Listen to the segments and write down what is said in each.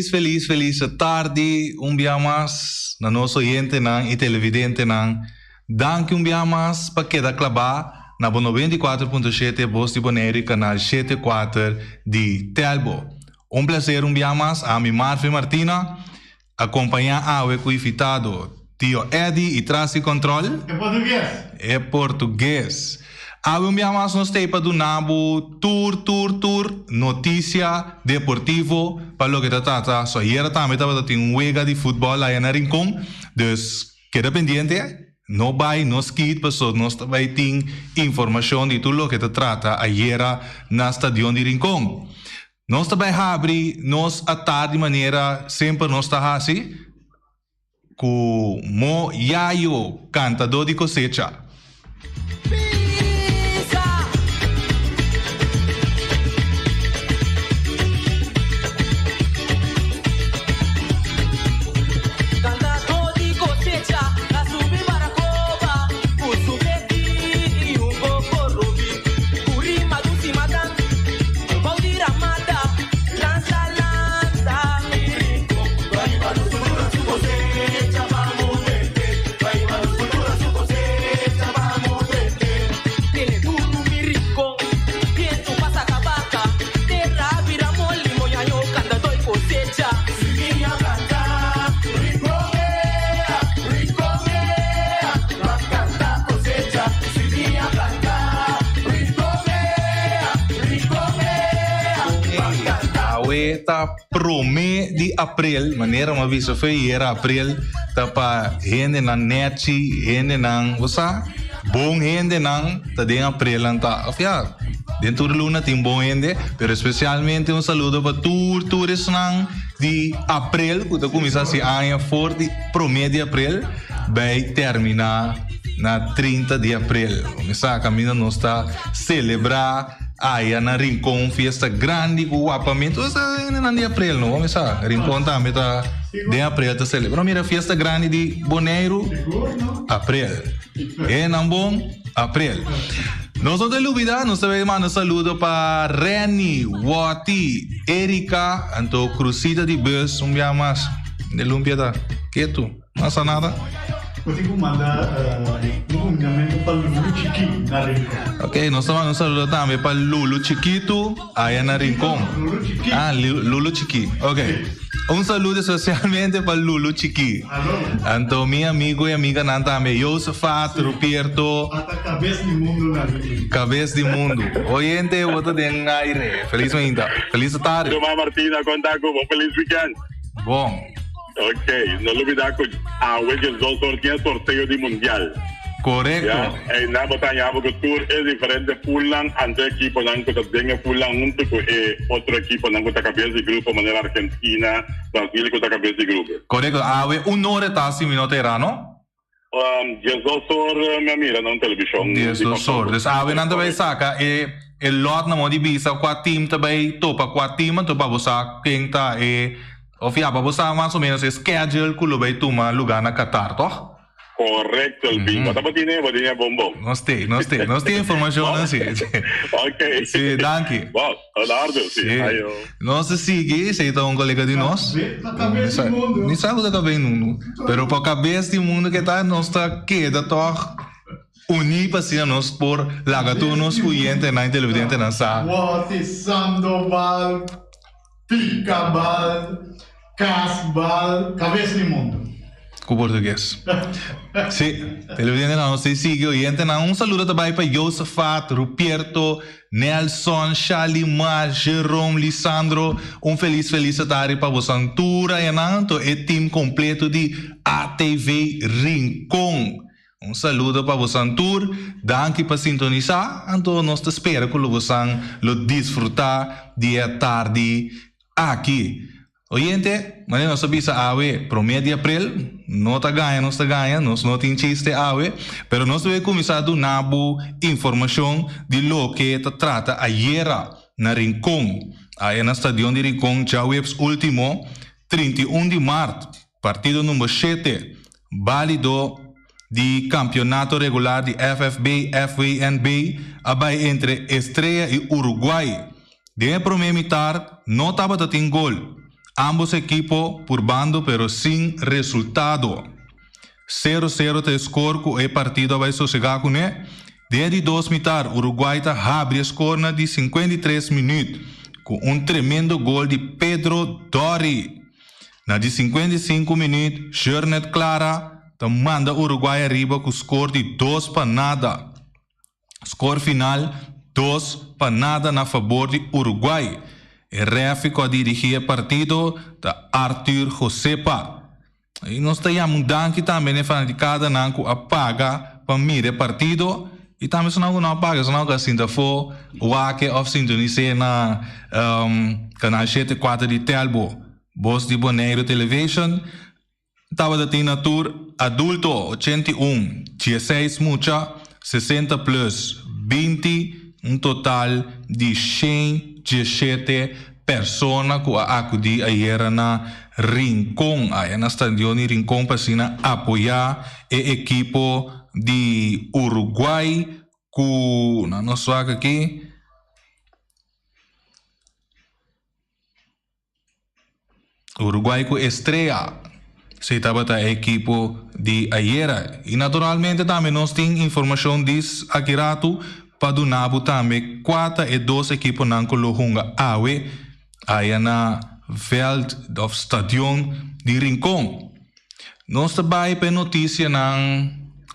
feliz tarde. Dia mais na nosso oyente e televidente. Danke dia mais para queda clabar na 94.7 Voz de Bonaire e canal 74 de Telbo. Prazer dia mais a mim Marfi Martina acompanhar a equifitado Tio Eddie e Tracy Control. É português. Abbiamo mais nos tempo do Nabo tour notícia deportivo para lo que trata. So hier também estava tendo wega de futebol lá na Rincón. Dus queda pendiente. No vai no skid, pessoal, nós também tem informação de tudo o que trata ayer na estadio de Rincón. Nós também abre nós a tarde de maneira sempre nós está assim com Mo Yayo, cantador de cosecha. Tá prome de abril, maneira uma vez foi era abril, tá para gente na net, gente na, você bom gente na, tá de abril tá, afia, dentro da luna tem bom gente, pero especialmente saludo para todos de abril, que tá começando esse ano forte, prome de abril, vai terminar na 30 de abril, começar a caminhar nós tá celebrar aí na Rincón festa grande com o apamento na de abril não vamos lá Rincón também tá de abril tá celebrando mira festa grande de Bonaire abril é não bom abril nós não temos dúvida nós também manda saludo para Reni Wati Erika anto Cruzida de Bus dia mais de Lumpiada que tu não sa nada. Consigo mandar um encaminhamento para Lulu Chiqui na Rincón. Ok, nós estamos um saludo também para Lulu Chiquito aí na Rincón. Lulu Chiqui. Lulu Chiqui. Ok. Um saludo especialmente para Lulu Chiqui. Então, meu amigo e amiga também, Josefat, Ruperto. Até cabeça de mundo na Rincón. Cabeça de mundo. Oyente, eu tô dentro da aire. Feliz manhã. Feliz tarde. Toma Martina, contato, bom feliz weekend. Bom. Ok, no olvidar que a Wiggins dos sorteio de mundial. Correcto. E na batalha que tour é diferente Fulan, ante equipo não que tenha Fulan junto com outro equipo não que tá cabeça de grupo, maneira Argentina, Brasil que tá cabeça de grupo. Correcto. Hora tá assim minuto era, não? 10 horas minha mira na televisão. 10 horas. Não também saca e lot na modi bisa com a team também topa com a team topa você quem tá Ofia, para você mais ou menos schedule que vai tomar lugar na Qatar, toh? Correcto, el bingo. Está patinha bombom. Nós temos informação assim. Ok. Sim, danke. Bom, Leonardo, sim. Nós seguimos, se está colega de nós. Cabeça de mundo. Nem sabe o que vem no. Pero para cabeça de mundo que está, nós está queda toh unir para si nós por lagatunos cliente na televidente na sa. What is Sandoval? Picabal? Casbal, cabeça de mundo. Com português. Sim, televidente não se sigue oyente não. Saludo também para Josefat, Ruperto, Nelson, Shalimar, Jerome, Lisandro. Feliz tarde para você. Antura e nanto é time completo de ATV Rincón. Saludo para você, Antur. Danke para sintonizar. Então, nós te espera que você lo desfrutar dia tarde aqui. Oyente, mas nós sabemos que promedio de abril, não está ganha, nós não tem chiste ave, pero nós devemos começar a dar informação de lo que trata ayer na Rincón, aí na estadio de Rincón, já o último 31 de março, partido número 7, válido de campeonato regular de FFB, FVNB, abai entre Estrela e Uruguai. De primeira metade, não estava tendo gol. Ambos equipos por bando, pero sin resultado. 0-0 te score com o partido vai sossegar com né. Desde 2 mitar, Uruguai tá abre a score de 53 minutos com tremendo gol de Pedro Dori. Na de 55 minutos, Jornet Clara tá manda Uruguai arriba com score de 2-0. Score final 2-0 na favor de Uruguai. O ref que dirigir o partido da Arthur Josepa. E nós temos danke também na fanaticada que apaga para mirar o partido. E também se não apaga, se não que assim da for, o ake of sintonize na canal 74 de Telbo. Voz de Bonaire Television. Estava da tina tour adulto 81, 16 mucha, 60 plus, 20, total de 117 personas que acudi ayer na Rincón, aí na estadio de Rincón para apoiar o equipo de Uruguai que na nossa aqui Uruguai com estreia se estava a equipo de ayer e naturalmente também nós temos informação disso aqui rato para donar também 4-2 equipos na Colorunga Awe aí na Veld of Stadion de Rincón. Nós também tem notícia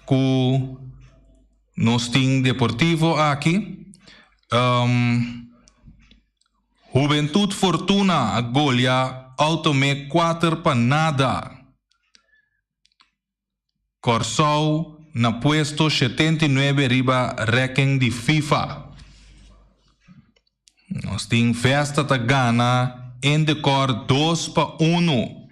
que nós temos Deportivo aqui. Juventud Fortuna a golear Automé 4-0. Corsou na puesto 79 riba ranking de FIFA. Nós temos festa da Gana em decor 2-1.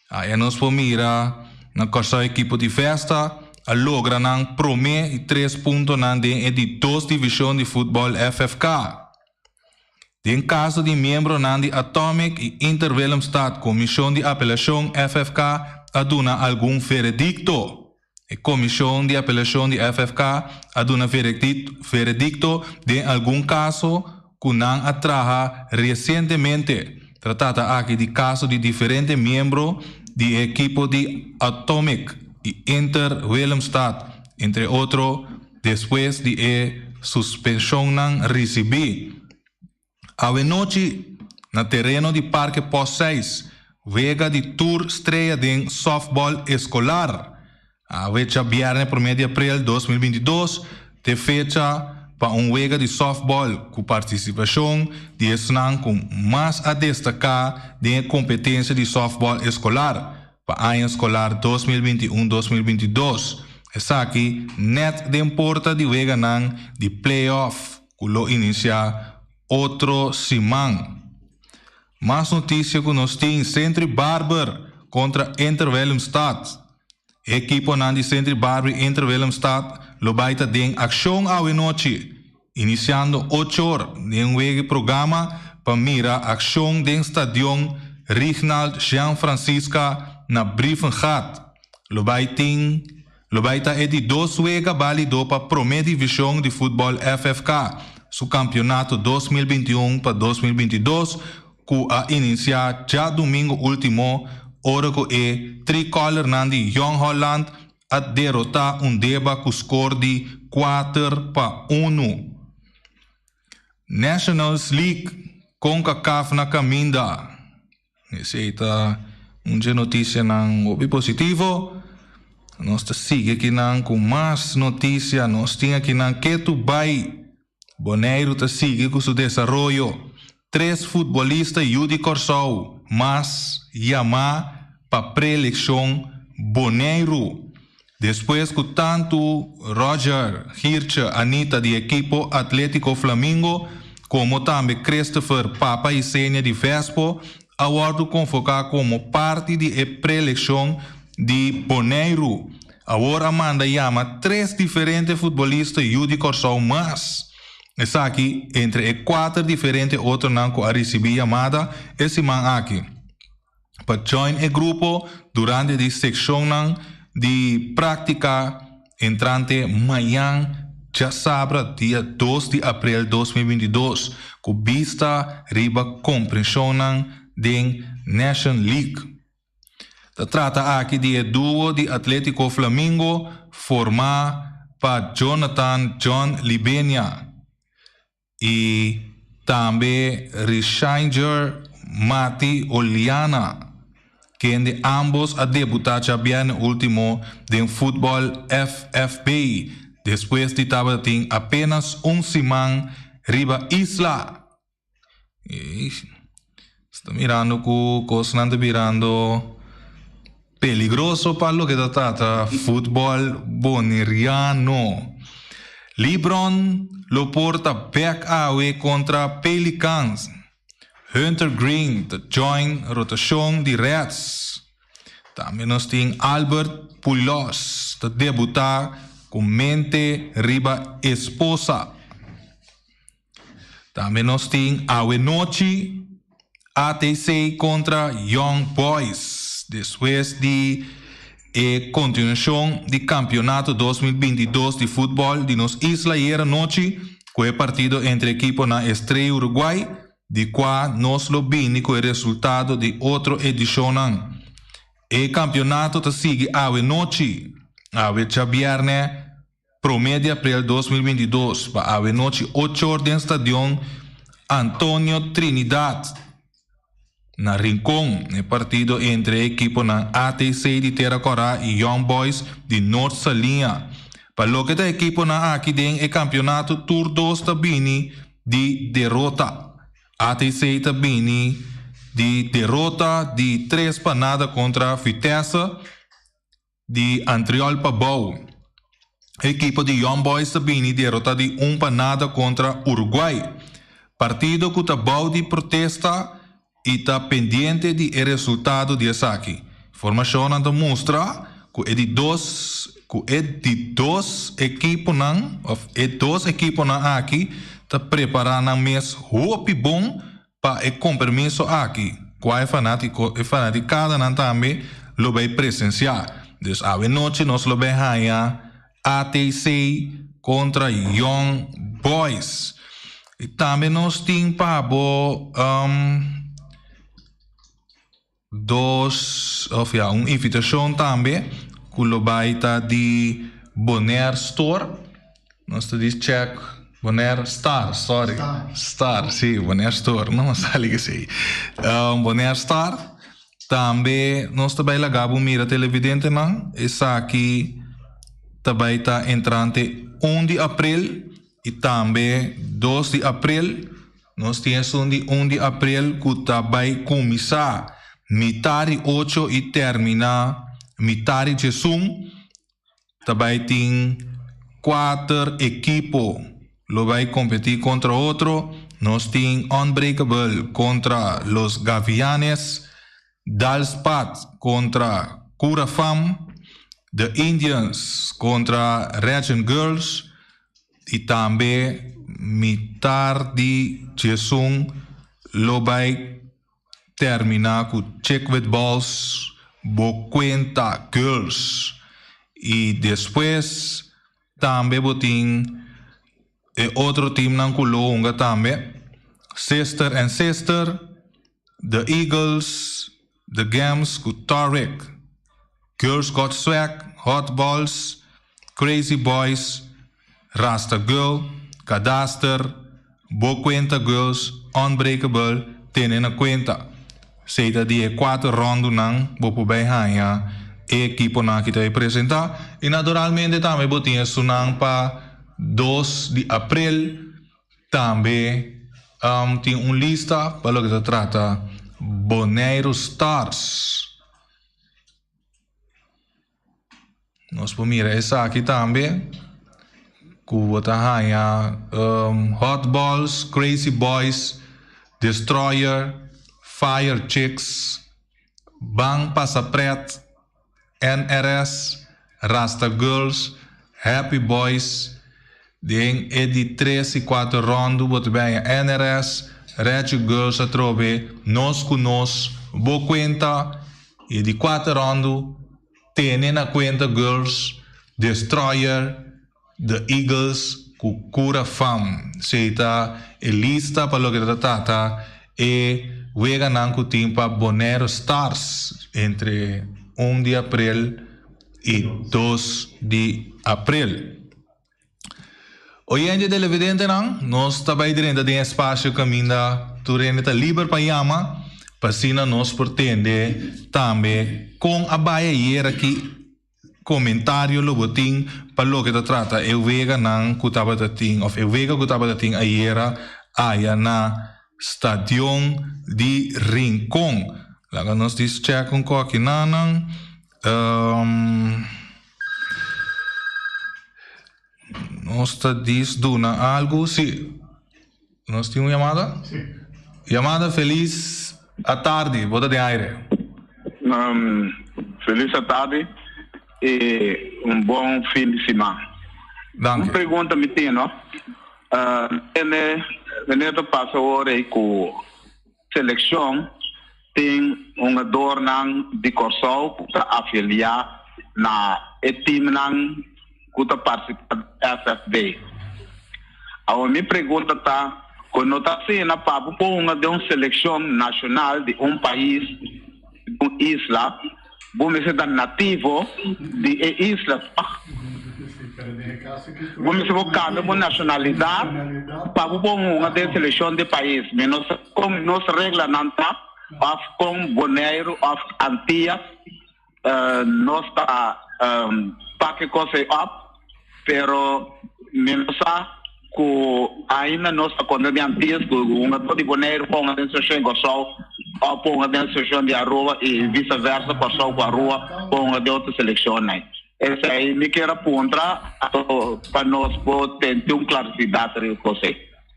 Aí nós vamos mirar na Corsou equipo de festa a logra ng prome e 3 pontos na de 2 divisão de futebol FFK. Em caso de membro de Atomic e Interwillemstad Comissão de Apelação FFK aduna algum veredicto. A Comissão de Apelação de FFK aduna veredicto de algum caso que não atraja recentemente. Tratata aqui de caso de diferentes membros de equipo de Atomic e Interwillemstad, entre outros, depois de suspensão não receber. A noite, na terreno de Parque Pós 6, vega de tour estreia de softball escolar. A fecha viernes 1 de abril de 2022, te fecha para vega de softball com participação de esnan com mais a destacar de competência de softball escolar para ano escolar 2021-2022. Essa aqui, net de importa de vega de playoff, que lo inicia outro semana. Mais notícia que nós temos, Centro Barber contra Interwillemstad. Equipo de Centro Barber e Interwillemstad lo baita de ação à noite, iniciando 8 horas de programa para mirar ação de Stadion Reginald Jean Francisca na Brievengat. Lo baita é de 2 vegas válido para a primeira divisão de futebol FFK, su campeonato 2021 para 2022, que a iniciar já domingo último, hora que é tricolor de Young Holland a derrotar deba com score de 4-1. Nationals League CONCACAF na caminda. Essa é notícia não positivo. Nós sigue aqui com mais notícia. Nós temos aqui que Dubai Bonaire te sigue com seu desenvolvimento. 3 futbolistas Yudi Corsou, mas Yama para pré-eleição Bonaire. Depois que tanto Roger Hirsch, Anita de equipo Atlético Flamengo, como também Christopher Papa e Sênia de Vespo, aguardo convocar como parte de pré-eleição de Bonaire. Agora Amanda Yama 3 diferentes futbolistas Yudi Corsou, mas essa aqui, entre 4 diferentes outros que a recebi chamada, esse man aqui. Para join o grupo durante a secção de prática entrante amanhã, já sábado, dia 2 de abril de 2022, com vista riba compreensão de Nation League. Se trata aqui de duo de Atlético Flamengo formado por Jonathan John Libenia e também Rishinger Mati Oliana, que de ambos a debutar já no último de futebol FFB, depois de estar apenas semana riba Isla. Está mirando que coisa anda mirando peligroso para lo que trata fútbol boneriano. LeBron lo porta back away contra Pelicans. Hunter Green te join rotação de Reds. Também nós temos Albert Pujols te debutar com mente riba esposa. Também nós temos Awe Noche ATC contra Young Boys. Depois de continuação do campeonato 2022 de futebol de nos Isla era noite, com o partido entre equipo na Estrela Uruguai, de qual nós lo vimos com o resultado de outra edição. O campeonato te sigue a noite, a viernes, promédio abril 2022, para a noite 8 horas no Estadio Antonio Trinidad. Na Rincón, o partido entre a equipo na ATC de Terra Corá e Young Boys de North Salinha. Para lo que a equipo na aqui tem o campeonato Tour 2 tabini de derrota. ATC tabini de derrota de 3-0 contra Vitesse de Antriol Pabau. A equipo de Young Boys tabini derrota de 1-0 contra Uruguai. Partido que tabau de protesta e está pendente de resultado de aqui. Informação não mostra que é de dois equipos aqui está preparando um mês muito bom para o compromisso aqui. Qual é fanático cada não também lo vai presenciar. Então, a noite nós lo vai ATC contra Young Boys. E também nós temos para uma invitação também que lo baita de Bonaire Store. Nós te check Bonaire Star, sorry. Star, sim, Bonaire Store, não sabe que sei. Bonaire Star também nós também lagabo mira televidente não. Essa aqui também está entrante 1 de abril e também 2 de abril. Nós temos 1 de abril que também começar metade 8 e termina metade de sum. Também tem 4 equipos. Lo vai competir contra outro. Nós temos Unbreakable contra los Gavianes, Dalspat contra Curafam, The Indians contra Raging Girls e também metade de sum lo vai terminar com Check with Balls, Boquenta Girls. E depois também botin outro time na Colômbia também. Sister and Sister, The Eagles, The Gams com Tarek, Girls Got Swag, Hot Balls, Crazy Boys, Rasta Girl, Cadastre, Boquenta Girls, Unbreakable, tenen na conta. Seita de 4 rondas não vou poder ganhar a equipe na que te apresentar e naturalmente também botinha sunang para 2 de abril também tem lista para o que se trata Bonaire Stars. Nós podemos mirar essa aqui também que bota ganhar Hot Balls, Crazy Boys, Destroyer, Fire Chicks, Bang Passapret, NRS, Rasta Girls, Happy Boys. Den de 3 e 4 rondas, bota bem NRS, Red Girls a trove, Nos com Nos, Boquenta, e de 4 rondas, tenen na conta Girls, Destroyer, The Eagles, Cura Fam. Seita a lista para o que trata e juega nan ku timpa Bonero Stars entre 1 de abril y 2 de abril. Hoy en día televidente nós está bem dentro de espaço caminha turene tá livre para yama, para nos pretende também com a baia aqui comentário lo botin para lo que trata eu vega nan kutaba tating of eu vega kutaba tating aiera aya na stadion de Rincon. Laga nos dis check com aqui nanang nos está dis duna algo sí. Nos tem uma chamada? Sim. Chamada feliz à tarde, bota de aire. Feliz à tarde e bom fim de semana. Danke. Uma pergunta me tem, não? Nessa passa hora aí com seleção tem jogador de Corsol para afiliar na time que está participando da FFB. A minha pergunta está quando está sendo para uma seleção nacional de país, de uma isla, vamos ser nativo de isla. Vamos ser cada uma nacionalidade para uma seleção de país. Mas como nossa regra não está, com Bonaire, Antillas, nós está para que coisa up, pero menos que ainda nós está quando de Antillas, que uma de Bonaire com a seleção de Corsol, ou com a seleção de Aroa e vice-versa, Corsol com a Aroa, com a de outra seleção. Essa aí me quer apontar para nós poder ter uma claridade sobre você.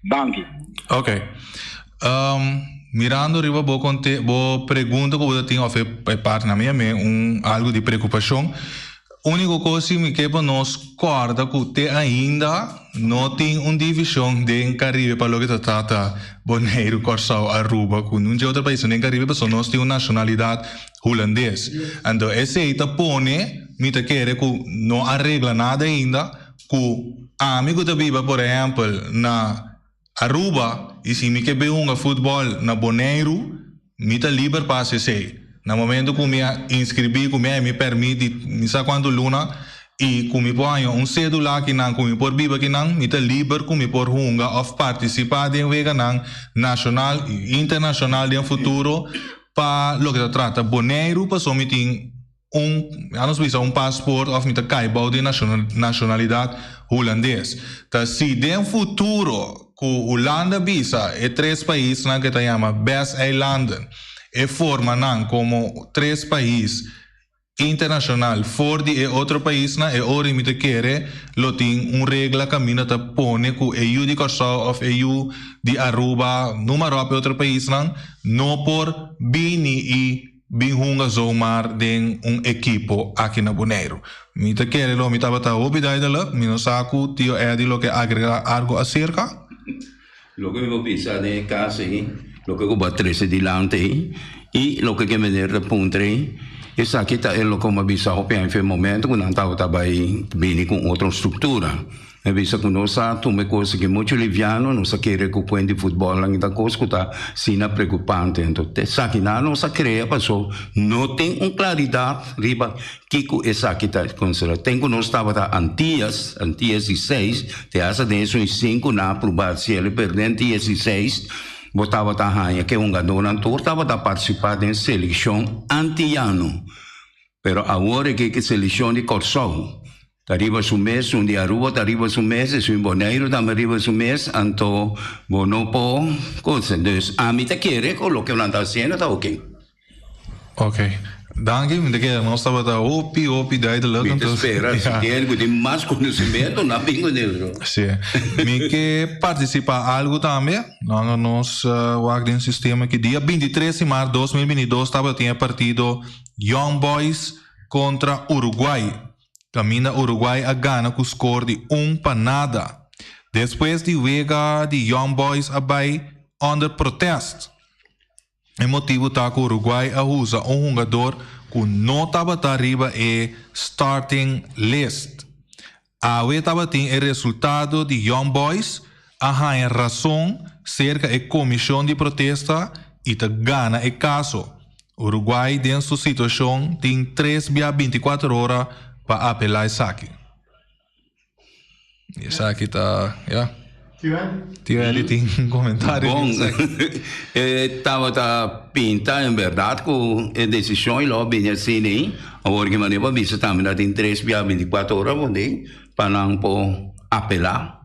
Danke. Ok. Mirando riba bo pergunta que eu tenho a fazer parte na minha algo de preocupação. Única coisa me que nós corda que te ainda não tem uma divisão de Caribe para o que trata Bonaire, Corsol, Aruba, que não é outro país nem Caribe, mas nós temos uma nacionalidade holandesa. Então esse aí te põe, me te quer que não arregla nada ainda, que amigo te viva, por exemplo, na Aruba, e se me que vê futebol na Bonaire, me te livre para esse. No momento que me inscrevi, que me permite, não sei quanto luna, e que me põe cédula que não, que me por viva que não, me está livre, que me por hunga, of participar de vega não, nacional e internacional de futuro, para lo que se trata. Bonaire, para só me tem passaporte, of me está caibau de nacionalidade holandês. Então, se de futuro, que Holanda visa, é 3 países que se chama Best Eilanden, e forma como 3 países internacional fora de outro país e ora me quer lo tem regra camina ta pone que EU de Corsol of EU de Aruba número a outro país não por bini e binhunga zomar de equipo aqui na Bonaire. Me quer lo me tava ta obidai dela me não saco tio é de lo que agrega algo acerca. Lo que eu pensa de casa lo que eu trece di lante e lo que me der puntre e sa que tá lo como bisa o pé em momento quando estava também bem com outra estrutura e bisa que nós tu me coisa que muito liviano não sa querer que o de futebol lá então coisa que tá sina preocupante então sa que não sa cria passou não tem claridade riba que essa que tá considera tem que nós estava da Antillas 16 te asa de isso em 5 na aprovar se ele perder 16 botava da rainha que jogador tour estava a participar da seleção antiano, pero agora que seleção de Corsol, arriba su mês um dia Aruba, arriba su mês e su Bonaire também arriba su mês, então bonopo coisa, então a mim te quer com o que eu não está fazendo tá ok. Ok. Danke, me quer nós estava da opi daí de lá então espera, se tem mais conhecimento na bingo dele. Sim. Me que participa algo também, nós o sistema que dia 23 de março de 2022 estava tinha partido Young Boys contra Uruguai. Camina Uruguai a gana com score de 1-0. Depois de vega de Young Boys a vai under protest. O motivo está que o Uruguai usa jogador que não estava arriba e starting list. A estava tem o resultado de Young Boys, a razão cerca da comissão de protesta ita gana e caso. Uruguai tem sua situação tem 3 via 24 horas para apelar isso aqui. Isso aqui tá, yeah. Tiver tem comentário. Bom, estava pinta em verdade com a decisão e logo bem assim, né? Agora que maneira bisa também tem 3 via 24 horas para não apelar.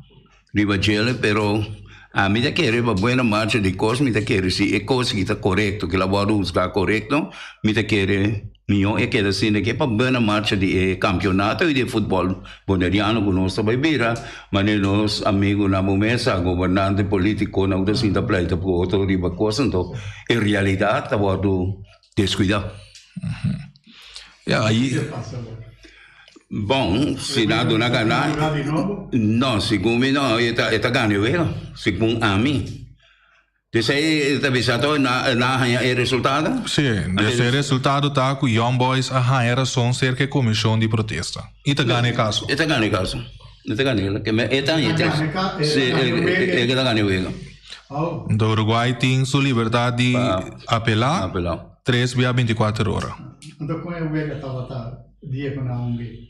Riba gel, pero a mí te quiere una buena marcha de cosas, me te quiere si es cosa que está correcto, que la voy a buscar correcto, me te quiere niño e quiere decir que para buena marcha de campeonato y de fútbol boneriano con nuestra bebida, maneros amigos na mesa, gobernante político na uda sinta pleita por otro riba cosa, entonces en realidad estaba descuidado. Yeah, aí bom, se na dona ganhar, não, segundo mim não, está ganhando ela, segundo a mim. Desse aí, está visado na o resultado? Sim, esse resultado tá com Young Boys a ganhar são cerca de comissão de protesta. E tá ganhando caso. Está ganhando caso. Está ganhando, que está aí, sim, é que está ganhando ela. Do Uruguai tem sua liberdade de apelar 3 via 24 horas. Então, como é o Vega estava dia com a UNG?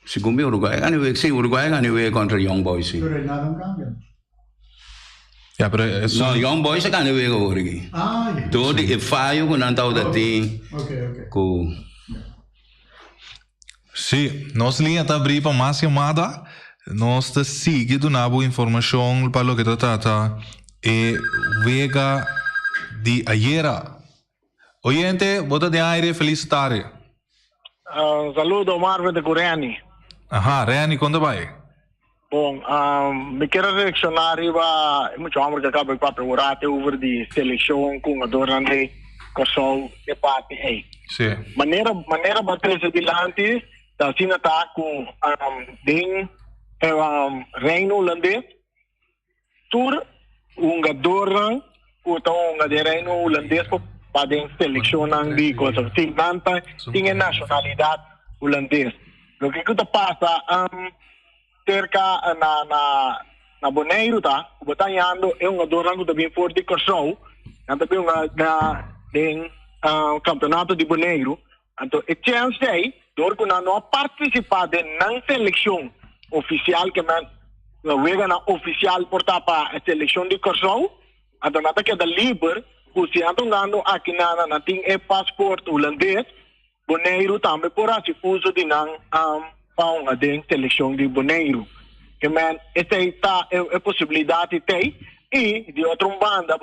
Segundo me Uruguai ganhou, sim, Uruguai ganhou contra Young Boys, sim. Pero nada não cambia. Yeah, pero não, Young Boys ganhou agora aqui. Ah, yeah. Todo é falho quando não está da tem. Ok. Sim, nossa linha está abrindo para mais chamada. Nós está seguindo na boa informação para o que está e Vega de Ayera. Oyente, bota de aire, feliz tarde. Saludo, Marvin de Coreani. Ajá, Reani, quando vai? Bom, me quero reaccionar a muito amor que acaba de perguntar over de seleção com a Dorande Kosovo e parte aí. Sim. Maneira bater se dilante, da sina tá com reino holandês, tur Dorang, o de reino holandês para seleção de Kosovo. Tinha nacionalidade holandês. O que passa cerca na Bonaire tá, o batalhando é Dorang também for de Kosovo, também campeonato de Bonaire. Então, a chance aí, que não participar na seleção oficial que Vega na oficial porta para a seleção de Kosovo, então nada que é da livre, se andando aqui na tem passaporte holandês, Bonaire também por assim uso de para a seleção de Bonaire. Que essa tá é possibilidade tem e de outra banda,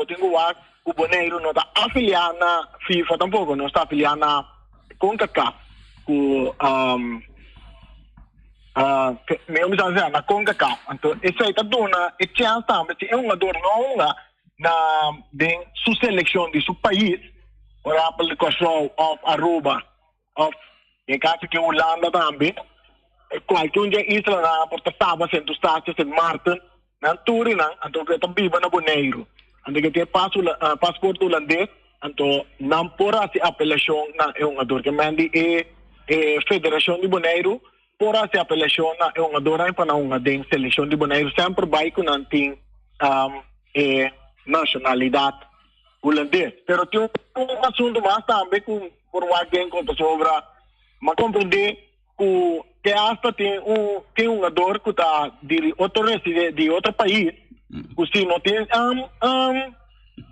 o Bonaire não está afiliado na FIFA tampouco, não está afiliado na CONCACAF, mesmo assim na CONCACAF. Então essa aí tá dando a chance também é dor longa na sua seleção de seu país, por exemplo, Kosovo, of Aruba, of em caso que Holanda também, qualquer dia isla na porta Sabas, Santo Estácio, Saint Martin, na Turina, então que também na Bonaire, então que tem passaporte holandês, então não pode se apelação na dor que mande a Federação de Bonaire, pode se apelação na dor aí para uma seleção de Bonaire sempre vai com não tem nacionalidade holandesa. Pero tem assunto mais também com por alguém com sobre, mas compreender que hasta tem jogador que está de outro residente de outro país, que se não tem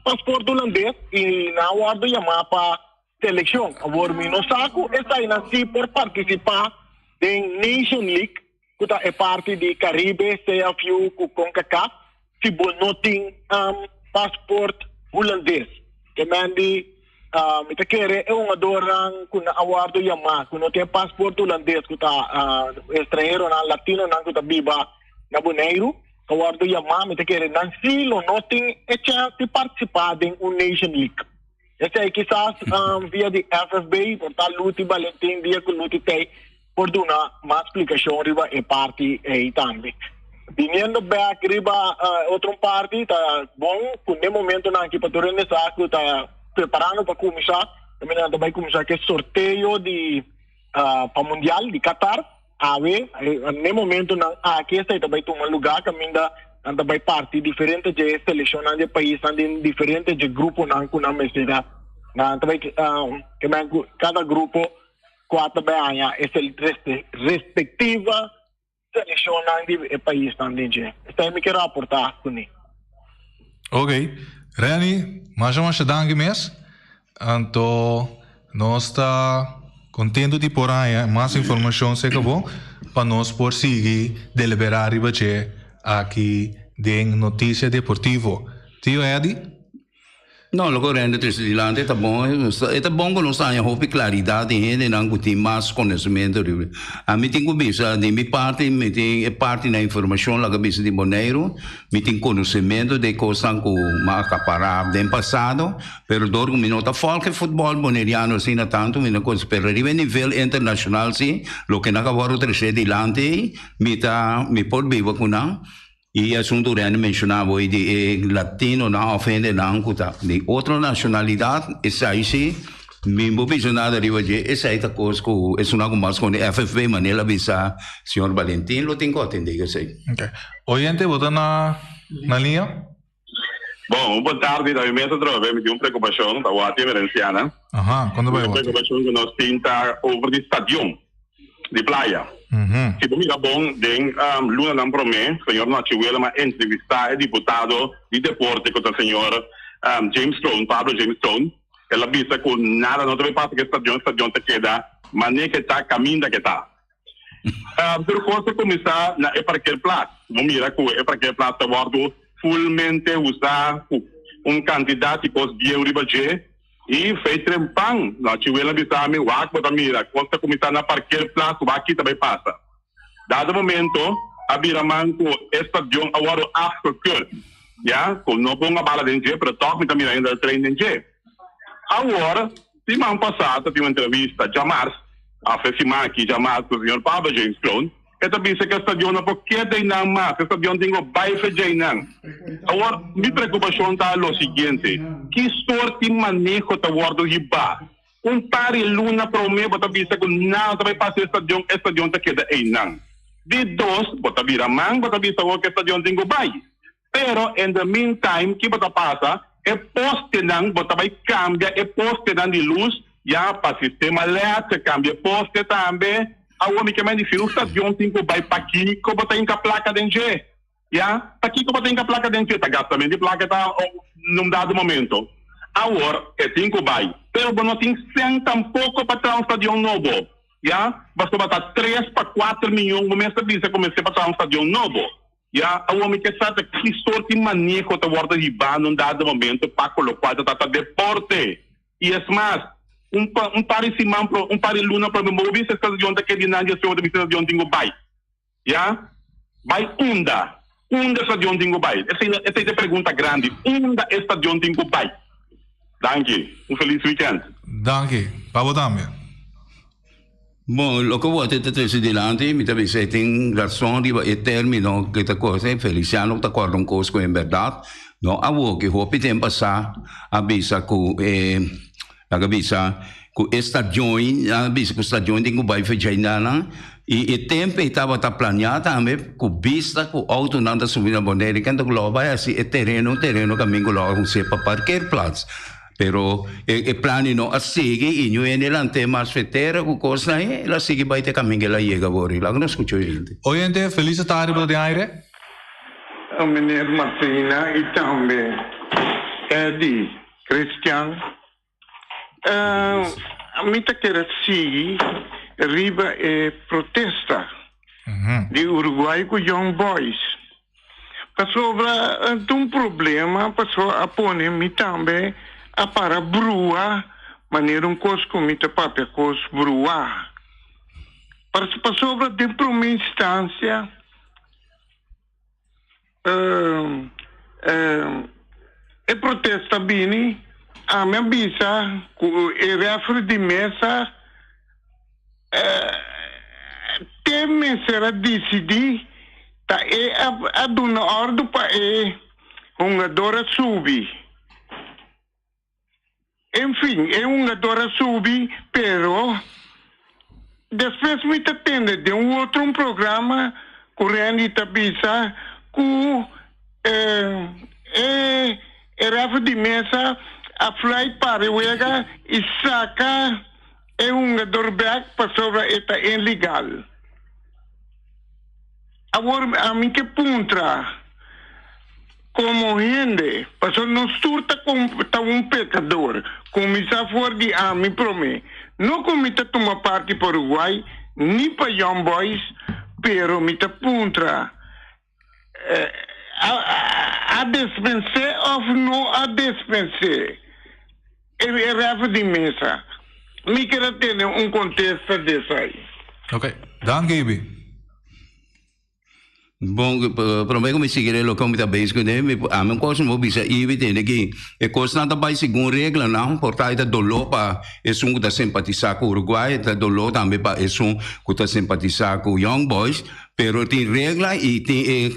passaporte holandês e na hora de chamar para seleção, agora no saco está aí nasci por participar da Nation League, que é parte de Caribe, CFU, com CONCACAF, se não tem passaporte holandês. Que mandi me te quer é jogador com a hora de chamar, que não tem passaporte holandês, que está estrangeiro, latino, que está viva na Bonaire, que a hora de chamar, me te quer nasci, não tem a chance de participar da Nation League. Esse é quizás via de FFB, portal Luti Valentim, via que Luti tem, por dar uma explicação riba e parte aí também. Viniendo back riba outra parte, tá bom, com o momento na que para o saco tá preparando para começar, também vai começar que sorteio de para mundial de Qatar, a ver, no momento na aqui está também tomando lugar, também da anda by parti differente je selezione de país ande differente je grupo nan kuna mesida na anda by que cada grupo quatro banha é respectiva selezione de país ande je sta me quero aportar kuni. Ok, Reni, mais danke mes. Anto nós está contento de por aí mais informação se acabou para nós por seguir deliberar aqui de notícia deportivo. Tio Eddie? No, lo correndo trassilante è buono che non sai hopi clarità e non guti mas conhecimento. A mi tengo bisa di mi parte na informação la bisa di Bonaire, mi tengo conhecimento de coisas que ma acapara del passato, pero dor mi nota folk football boneriano sina tanto mi non per arrivare a livello internazionale lo che na cavaro trassilante mi pot vivo con e assunto che menzionavo di latino na offende na ancuta di altra nazionalità e sai sì mi bisogna arrivare e sai ta cosa che è una cosa con FFV Manila bisa signor Valentin lo tengo attendere sei. Ok. Oyente vota na linha? Bom, boa tarde, da minha outra vez, me preocupação da Guatemala Valenciana. Aha, quando vai votar? Preocupação que nós temos over the stadium de praia. Se você mira bom, tem Luna não promete, o senhor Nachuela, mas entrevistar o deputado de deporte com o senhor James Stone, Pablo James Stone, ela visa que nada não deve passar que o stadium te queda, mas nem que está caminho que está. Por coisa começar na parqueiro plaza, vamos mirar que o parqueiro plaza está fullmente usar candidato que pode vir ribaje e fez trempang na Chihuela bisame wak bota mira quando começar na parqueiro plaza aqui também passa dado momento a biraman com estadião agora after curl já com não ponga bala dentro para top também ainda treino dentro agora semana passada tive uma entrevista Jamar a semana aqui Jamar com o senhor Pablo James Stone esta bisa que stadion na porque tem na mas stadion tenho baixa de não agora me preocupação está lo seguinte que sorte manejo ta guardo hiba pare luna prome bota bisa com nada vai passar stadion ta queda aí não de dois bota vira man bota bisa que stadion tenho bai pero in the meantime que bota passa é poste não bota vai cambia é poste não de luz já para sistema LED cambia poste também a homem que mais difícil está de ontem que vai para aqui que botar em placa dentro já aqui que botar em placa dentro tá gastando de placa tá num dado momento agora é 5 vai pero não tem 100 tampouco para ter um estadião novo já basta botar 3 para 4 milhões no mês de comecei para ter um estadião novo já a homem que sabe que sorte manejo tá guarda de ban num dado momento para colocar tá deporte e é mais pare simam pare luna para mover essa estação que de nandia sua de estação tingo bai já vai unda estação tingo bai essa é a pergunta grande unda estação tingo bai danke feliz weekend danke Pablo também bom lo che vuoi te presidente mi deve se tem razão di e termino che ta cosa Feliciano ta guarda un costo in verdad no avo che hopi tempo sa avisa che agabisa ku stadion abisa ku stadion dingo vai fechina e tempo estava tá planeado também com vista com auto nanda subir na bandeira que anda lá vai assim é terreno caminho lá com se para parquear plaza pero e plani no a seguir e não é nelante mais fetera com coisa aí la seguir vai ter caminho lá chega agora lá não escutou gente oyente feliz tarde para de aire a menina Martina e também Eddie Christian a mita quer seguir riba e protesta de Uruguai com Young Boys. Passou um problema, passou a pôr-me também a para brua, maneira coisa mita papel coisa brua. Passou de uma instância e protesta bem. A minha bisa, o refri de mesa, tem será decidir, tá a dona ordem para uma dora subir. Enfim, uma dora subir, pero depois me atende de outro programa correndo e bisa, que Rafa di mesa a fly pariwega isaka un doorbak para sobre esta ilegal. Agora a mim que puntra como gente, pasó no surta como un pecador, comisa fuera de a mí prome. No comita toma parte por Uruguay ni para Young Boys, pero mita puntra a dispensar ou não a dispensar. É Rafa de mesa. Me quero ter contexto desse aí. Ok, dank Gaby. Bom, prometo me seguir lo como está bem, né? A minha coisa não bisa evidente que é coisa nada vai segundo regra não, portanto é dolor para é um que simpatizar com o Uruguai, é dolor também para é um que simpatizar com Young Boys, pero tem regra e tem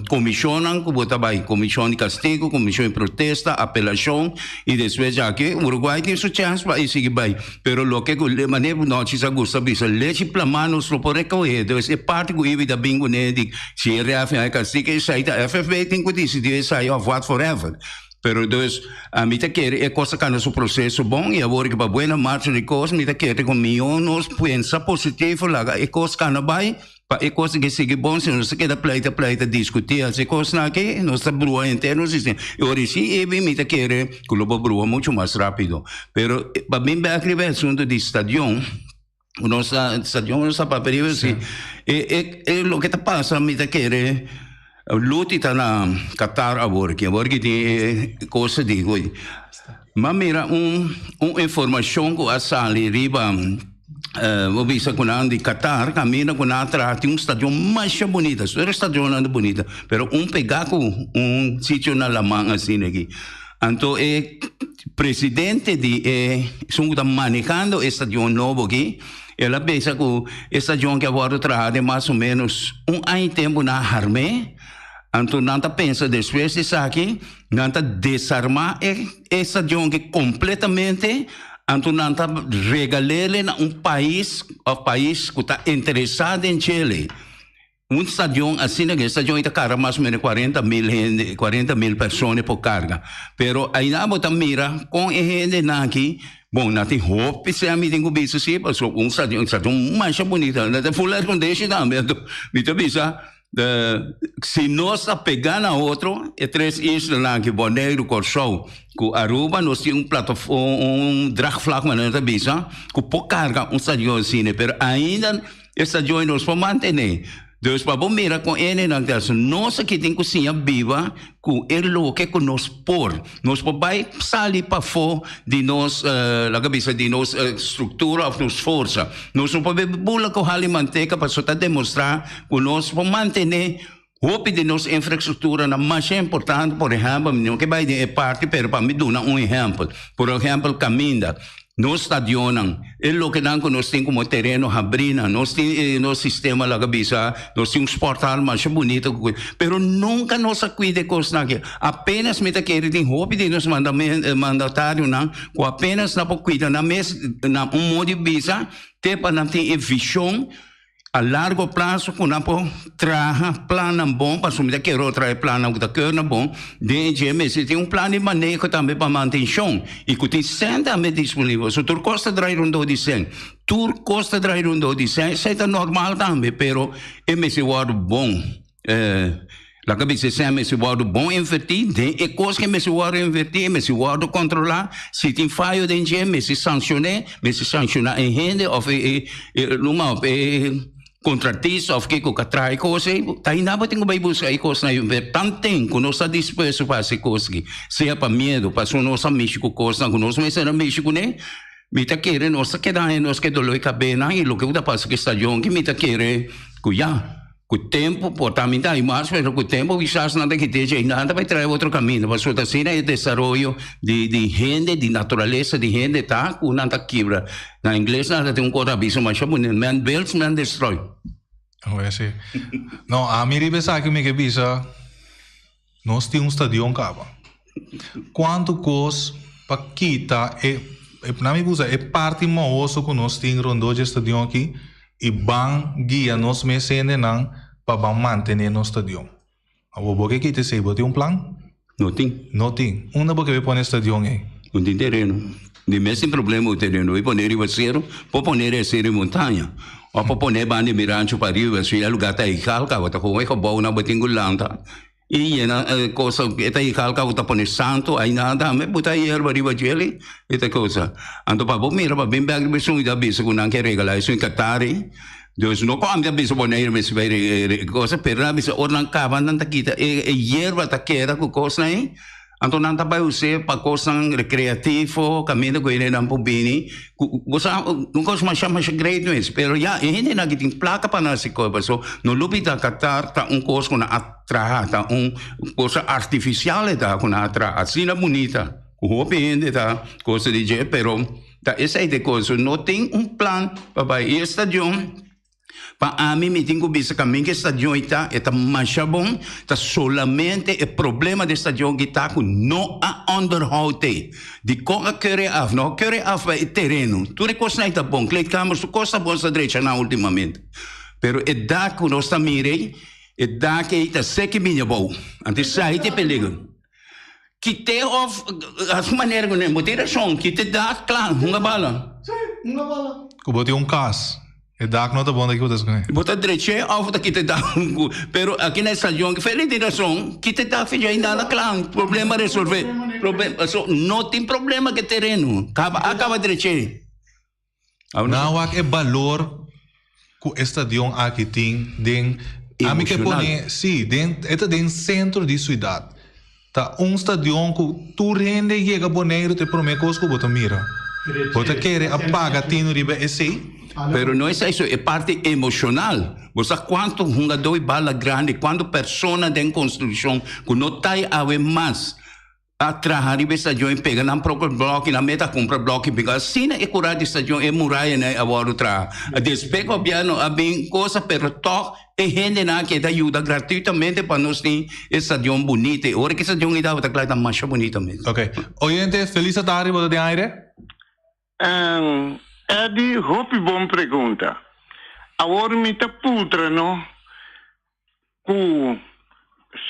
comissão que bota vai, comissão de castigo, comissão de protesta, apelação e depois já que o Uruguai tem sua chance para seguir vai, pero lo que de maneira não se gusta bisa leche plamanos lo por recorrer, então é parte que evita bingo né de se reafirmar castigo e sair da FFB tem que decidir sair of what forever. Pero dus, a mim te quer é coisa que nosso processo bom e agora que para boa marcha de coisa, me te quer com milhões pensa positivo lá, é coisa que não vai, é coisa que segue bom, se não se quer pleita discutir, as coisas na que nossa brua interna sistema. E hoje sim, me te quer que o brua muito mais rápido. Pero para mim bem aquele assunto de estadião, o nosso estadião nossa papel assim, é o que te passa, me te quer luta está na Qatar agora que tem coisa de coisa. Mas mira informação que a sali riba vou ver com a de Qatar caminha com a tem estádio mais bonito, é estádio não bonita, pero pegar com sítio na Lamang assim aqui. Então presidente de está manejando estádio novo aqui. Ela pensa que o estádio que agora trabalha mais ou menos ano tempo na armé. Então, nanta pensa depois disso aqui, nanta desarmar essa que completamente, então nanta regalar a país que está interessado em Chile. Estadião assim, que estadião está cara mais ou menos 40 mil pessoas por carga. Pero aí na bota mira com a gente aqui. Bom, não tem roupa, se a mim tem que ver isso sim, porque estadião mais bonito, não tem full condition também, então bisa. Se nós pegar na outro, é 3 islas lá que Bonaire, Corsol, com Aruba, nós temos plataforma, drag flag, mas não é bisa, com pouca carga, estadião assim, mas ainda estadião nós podemos manter. Então, para bom mirar com ele, nós aqui temos cozinha viva, com ele que nós por. Nós podemos sair para fora de nossa estrutura, de nossa força. Nós não podemos bolar com a manteca para demonstrar que nós podemos manter o de nossa infraestrutura na mais importante, por exemplo, não que vai de parte, para me dar exemplo. Por exemplo, Caminda. Nós estadionam, é o que nós temos como terreno abrindo, nós temos nosso sistema lá cabeça, nós temos portal mais bonito, pero nunca nós cuida de coisas naquilo. Apenas me querer tem roupa de nos mandatário não, com apenas na cuida na mesa, na modo de visa, te para não ter visão a largo prazo, quando a traga plano bom, para assumir que eu trago plano que está bom, DGMS tem plano de manejo também para manutenção, e que tem 100 também disponível. Se tu custa trair de 100, tu custa trair de 100, isso é normal também, pero MS Word bom, la cabeça se MS Word bom invertir, é coisa que MS Word invertir, MS Word controlar, se tem falha de DGMS sancionar em renda, ou numa contratista of que trai coisa tá ainda tem que buscar aí coisa na tanto tempo nós está disposto para essa coisa seja para medo para o nosso México coisa que nós mas era México né me tá querendo nós queda nós que dolor cabena e o que passa que estadião que me tá querendo cuidar com o tempo portamento aí mais mas com o tempo quizás nada que esteja ainda vai trazer outro caminho mas o assim é desenvolvimento de gente de natureza de gente tá com nada quebra na inglês nada tem corabiso mas bonito man builds man destroy é assim não a mim pensa que me que bisa nós temos estadião cava quanto cos para quitar na minha coisa é parte moço que nós temos rondou de estadião aqui e ban guia nos mesene nang para manter no estadião. O boque que te sei, bote plan? Nothing. Nothing. Una boque pone stadion aí. Não tem terreno. O mesmo problema o terreno. E poner ribaceiro, pode poner em montanha. Ou pode poner bande mirancho para riba, se é lugar tá icalca, ou tá com o bom na batingulanta. E na coisa que tá icalca, ou tá poner santo, aí nada, me botar aí erva riba geli, esta coisa. Anto pa mira pa bem bag besung da bisa kung nang regala iso katari. Deus não come da bisa poner mas vai coisa perna bisa orang kaban nang takita erva takera ku coisa aí. Anto nang tabay use pa kosang recreativo, caminho ko ine ng pubini. Gusa nung kos masya great ways, pero ya hindi nagiting plaka pa na si ko so no lupita katar ta un kos ko na atraha ta un cosa artificiale ta ko na atraha sina bonita. Hope hindi ta cosa di je pero ta esa ide cosa no tem un plan pa estadio. Pa ami meeting ko bisa kami ke stadion ita masya bom ta solamente e problema de stadion kita ko no a onderhoud di ko a kere af no kere af ba terreno tu recos na ita bom kleedkamers su costa bom sa derecha na ultimamente pero e da ko no sta mire e da ke ita seki minha bom ante sai te peligro kite of as maneira ko ne moderação kite da claro uma bala Ko bote cas. E dak nota bom daqui o das ganha. Bota direito ao que te dá pero aqui na estação que fez interação que te dá filho ainda na clã problema resolver problema so não tem problema que terreno acaba direito Não há valor que o estadio aqui tem den a mim que põe sim den é den centro de cidade tá estadio que tu rende chega boneiro te promete coisa que bota mira bota querer apaga tino riba esse Pero não é isso, é parte emocional. Você quanto um doi bala grande, quando persona de construção que não tá a mais a trabalhar em estação pega na própria bloco na meta compra bloco porque assim é curar de estação é muralha né agora tra a despego piano a bem coisa pero toc e gente na que ajuda gratuitamente para nós ter estação bonita hora que estação ida tá claro tá mais bonita mesmo. Ok. Oyente, feliz tarde boa de aire. Eddie, hopi bom pergunta. Agora me tá putra, não?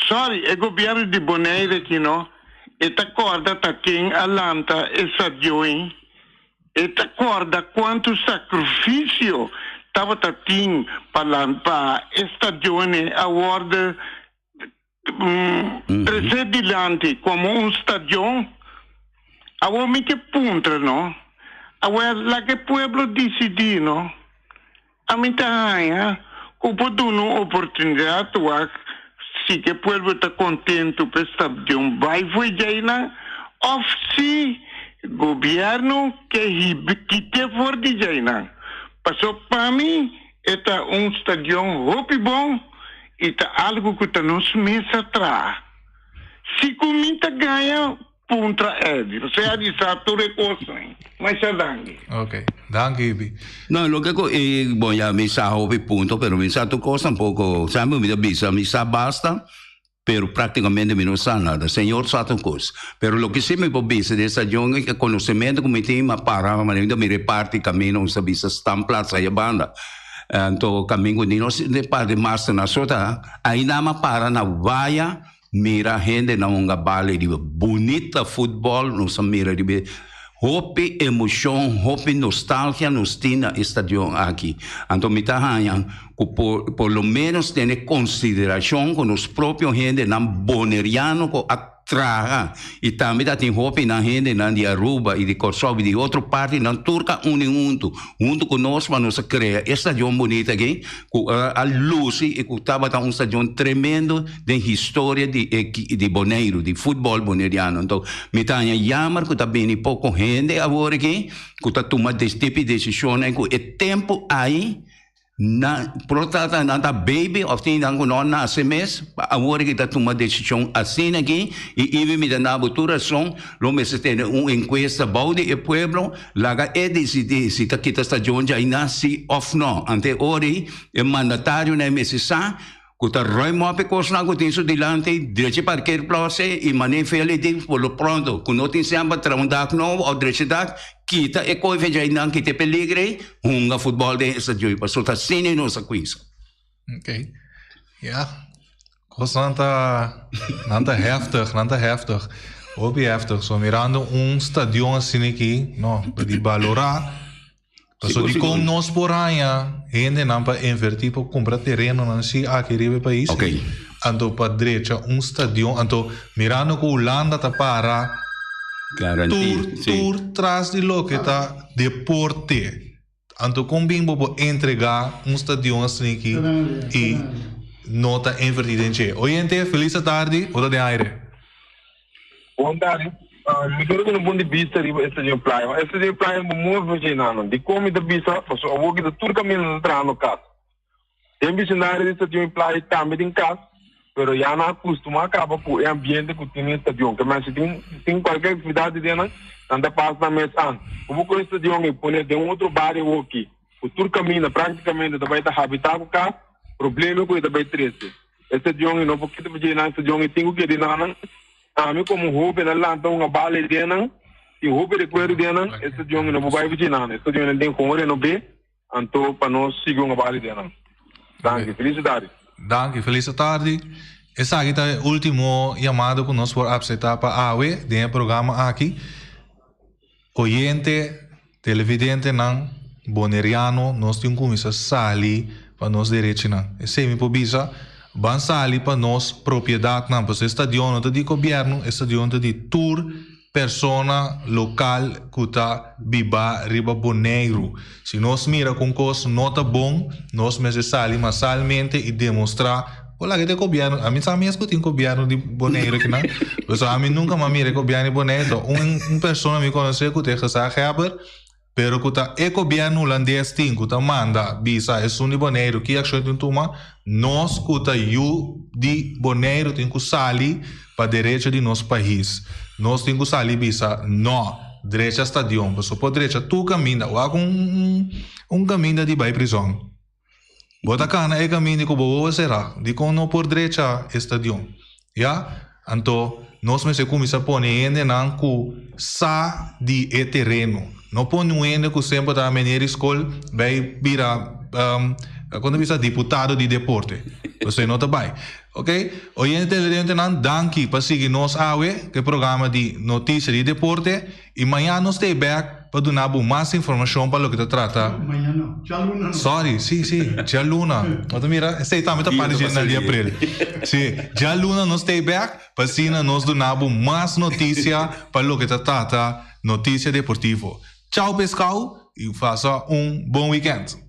Sorry, é governo de Bonaire aqui, não? E tá corda tá quem alanta essa join. E tá corda quanto sacrifício tava tá tim para esta join agora precedilante como stadion. Agora me que punta, não? Agora, lá que o pueblo decidir, não? A mim tá aí, o poder uma oportunidade, se que o pueblo está contente para estar de vai foi já não, ou se governo que te for de já não. Passou para mim, é stadion hopi bom, e tá algo que está nos meses atrás. Se comenta ganha, punta Eddie. Você ha di sato recoso, mas é dangue. Ok, dangue. No, lo que bom, ya mi sa hopi punto, pero mi sa tu cosa un poco, sabe, mi sa basta, pero prácticamente mi no sa nada. Señor sa tu cosa. Pero lo que sí me pobisa de esta young es que conocimiento como tema para, mi reparti camino, sa bisa stamp plaza y banda. Então, caminho de nós, de parte master na sota, aí nama para na vaia, mira gente na unga bale de bonita futebol, nos mira de hope emoção, hope nostalgia nos tina estadio aqui. Então, me tá hanhang, por lo menos ter consideração com os próprios gente na boneriano com traga e também tem hope na gente na de Aruba e de Kosovo e de outra parte na Turca junto conosco para nos criar estadio bonita aqui com a luz e que estava um estadio tremendo de história de Bonaire, de futebol boneriano. Então me tá chamar que tá bem pouco gente agora aqui que tá tomando esse tipo de decisão que é tempo aí na protata na baby of tin ang kuno na SMS agora que tá tomando decisão assim aqui e me dá botura som lo me se tem encuesta balde e pueblo laga é decidir se tá kita está jonja ina si off no ante ori é mandatário na MSA kuta roy mo ape kosna ko tinso dilante direche parquer place e manefele de polo pronto kuno tin samba traundak no o direche dak kita e coi veja inang kita peligre hunga futebol de estadio pasota sine no sa quiz. Ok. Yeah. Kost nanta heftig. Obi heftig. So mirando stadion assim aqui, no, para valorar. So di kung nos poranya, gente nampa invertir para comprar terreno nansi aqui ribe país. Ok. Anto pa direita stadion, anto mirando ko Holanda ta para tour tras di lo que tá deporte. Anto com bimbo po entregar stadion assim aqui e nota invertir em che. Oyente, feliz tarde, oda de aire. Bom tarde. Me quero no ponto de vista de Estadio Playa. Estadio Playa é muito funcionando. De como de vista, porque eu vou que tudo caminho entrar no caso. Tem visionário de Estadio Playa também em casa, mas já não acostuma acaba com o ambiente que tem estadio. Que mas tem qualquer atividade dentro, anda passa na mesa. Como com o estadio e põe de outro bairro aqui. O tudo caminho praticamente também está habitado cá. Problema que também triste. Estadio não porque também na estadio tem o que de nada. Ami como roupa na lanta uma bala de nan e roupa de coelho de nan esse dia não vai vigiar esse dia não tem como não be anto para nós seguir uma bala de nan. Feliz tarde. Essa aqui é o último chamado que nós por apresentar para a AWE do programa aqui. Oyente, televidente nan boneriano nós temos como isso sali para nós direito nan. Esse me pobisa ban sali para nós propriedade não, porque estadio não de governo, estadio de tour persona local que está biba riba Bonaire. Se nós mira com coisa nota bom, nós mesmo sali massalmente e demonstrar, olha que de governo, a mim sabe mesmo que tem governo de Bonaire que não, mas a mim nunca me mira governo de Bonaire, persona me conhece que tem que saber. Pero kuta e governo holandês tem kuta manda visa é suni Bonaire que action tem toma nós kuta you de Bonaire tem que sali para direita de nosso país nós tem que sali visa no direita estadião só por direita tu caminha ou um caminho de vai prisão bota cana é caminho que boa será de com no por direita estadião já então nós mesmo começa a pôr ainda não ku sa de terreno. Não põe ainda que sempre da maneira escola vai virar quando visa deputado de deporte. Você não tá bem, ok? Hoje em dia não danke para seguir nós AWE que é programa de notícia de deporte e amanhã nós stay back para dar mais informação para o que trata. Amanhã não, já luna não. Sorry, sim, já luna. Mas mira, esse também tá aparecendo de abril. Sim, já luna nós stay back para assim nós dar mais notícia para o que trata notícia deportiva. Tchau, pessoal, e faça bom weekend.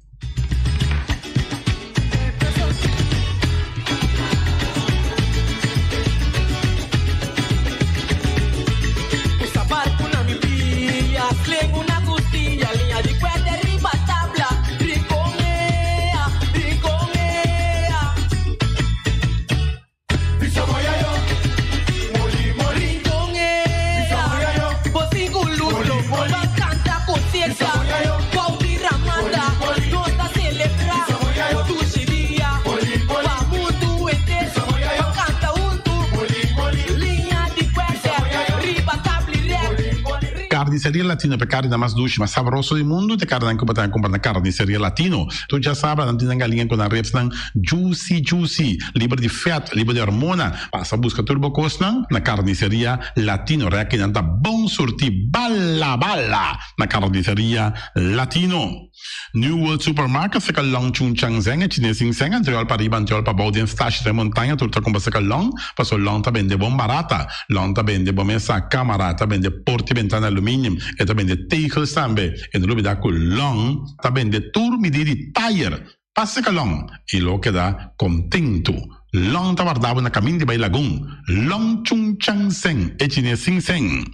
Carniceria Latino per carne mais doce, mais saboroso do mundo, de carne que botar comprar na Carniceria Latino. Tu já sabe, não tem galinha com a refsnan juicy, livre de fat, livre de hormona. Passa a busca turbo cosnan na Carniceria Latino, que não tá bom sortir bala na Carniceria Latino. New World Supermarket fica long chung chang zeng e chinesing zeng anterior para riba anterior para baudien stash de montanha turta com fica long passo long tá vende bom barata long tá vende bom essa câmara tá vende porte ventana alumínio e tá vende tegels também e no lubida com long tá vende tur medida tire passa que long e lo que dá contento long tá guardado na caminho de Bailagoon long chung chang zeng e chinesing zeng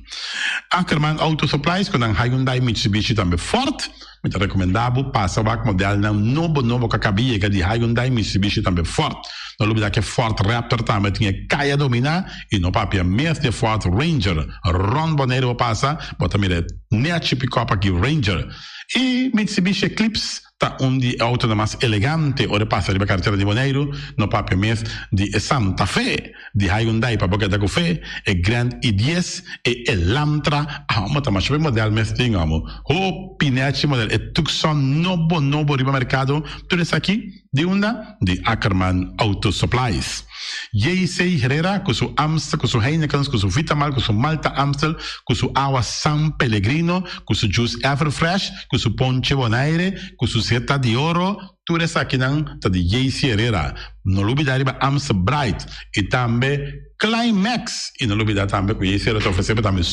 Ackerman Auto Supplies com a Hyundai Mitsubishi também forte muito recomendável, passa o modelo novo que acabia de Hyundai Mitsubishi também forte. No lugar que Ford Raptor também tinha caia dominar e no papel mesmo de Ford Ranger, Ron Bonaire passa, bota mira net pick-up aqui Ranger e Mitsubishi Eclipse tá de auto mais elegante ou de passa de carteira de Bonaire no papel mesmo de Santa Fe, de Hyundai para boca da café, e Grand i10 e Elantra, mas mais bem modelo mesmo tínhamos. O pinete modelo é Tucson novo riba mercado, tudo isso aqui de Ackerman Auto Supplies. J.C. Herrera, com seu Amstel, com seu Heineken, com seu Vitamal, com seu Malta Amstel, com seu Água San Pellegrino, com seu Juice Everfresh, com seu Ponche Bonaire, com seu Zeta de Oro, tudo isso aqui não tá de J.C. Herrera. Não olvidar para Amstel Bright e também Climax. E não olvidar também que J.C. Herrera te oferece também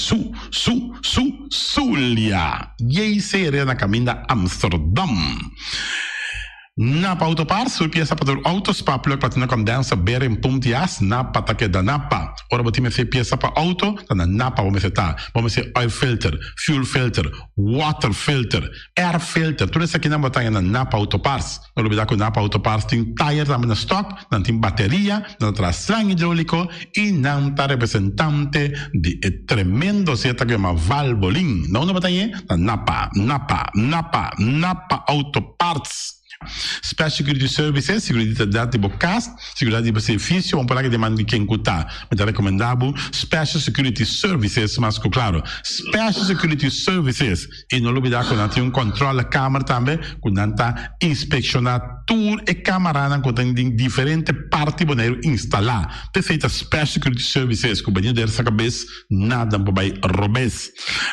Zulia. J.C. Herrera na caminho da Amsterdam. Napa Autoparts, sua peça para o Autospa, plug para ter condensa beira em Puntias, Napa tá que da Napa. Ora, vou ter peça para auto, tá na Napa, vamos ser oil filter, fuel filter, water filter, air filter, tudo isso aqui não botar na Napa Autoparts. Não olvidar que o Napa Autoparts tem tire também na stock, não tem bateria, não traz slang hidráulico e não tá representante de tremendo seta que é uma Valvoline. Não botar aí na Napa Autoparts. Special Security Services, seguridade de bocas, seguridade de serviço, vamos falar que demanda de quem cutar. Mas é recomendável Special Security Services, mas claro, Special Security Services. E não olvidar que nós temos controle da câmera também, que nós está inspecionando tour e câmera que tem diferentes partes boneiro instalar. Perfeita Special Security Services, que o banheiro dessa cabeça, nada vai roubar.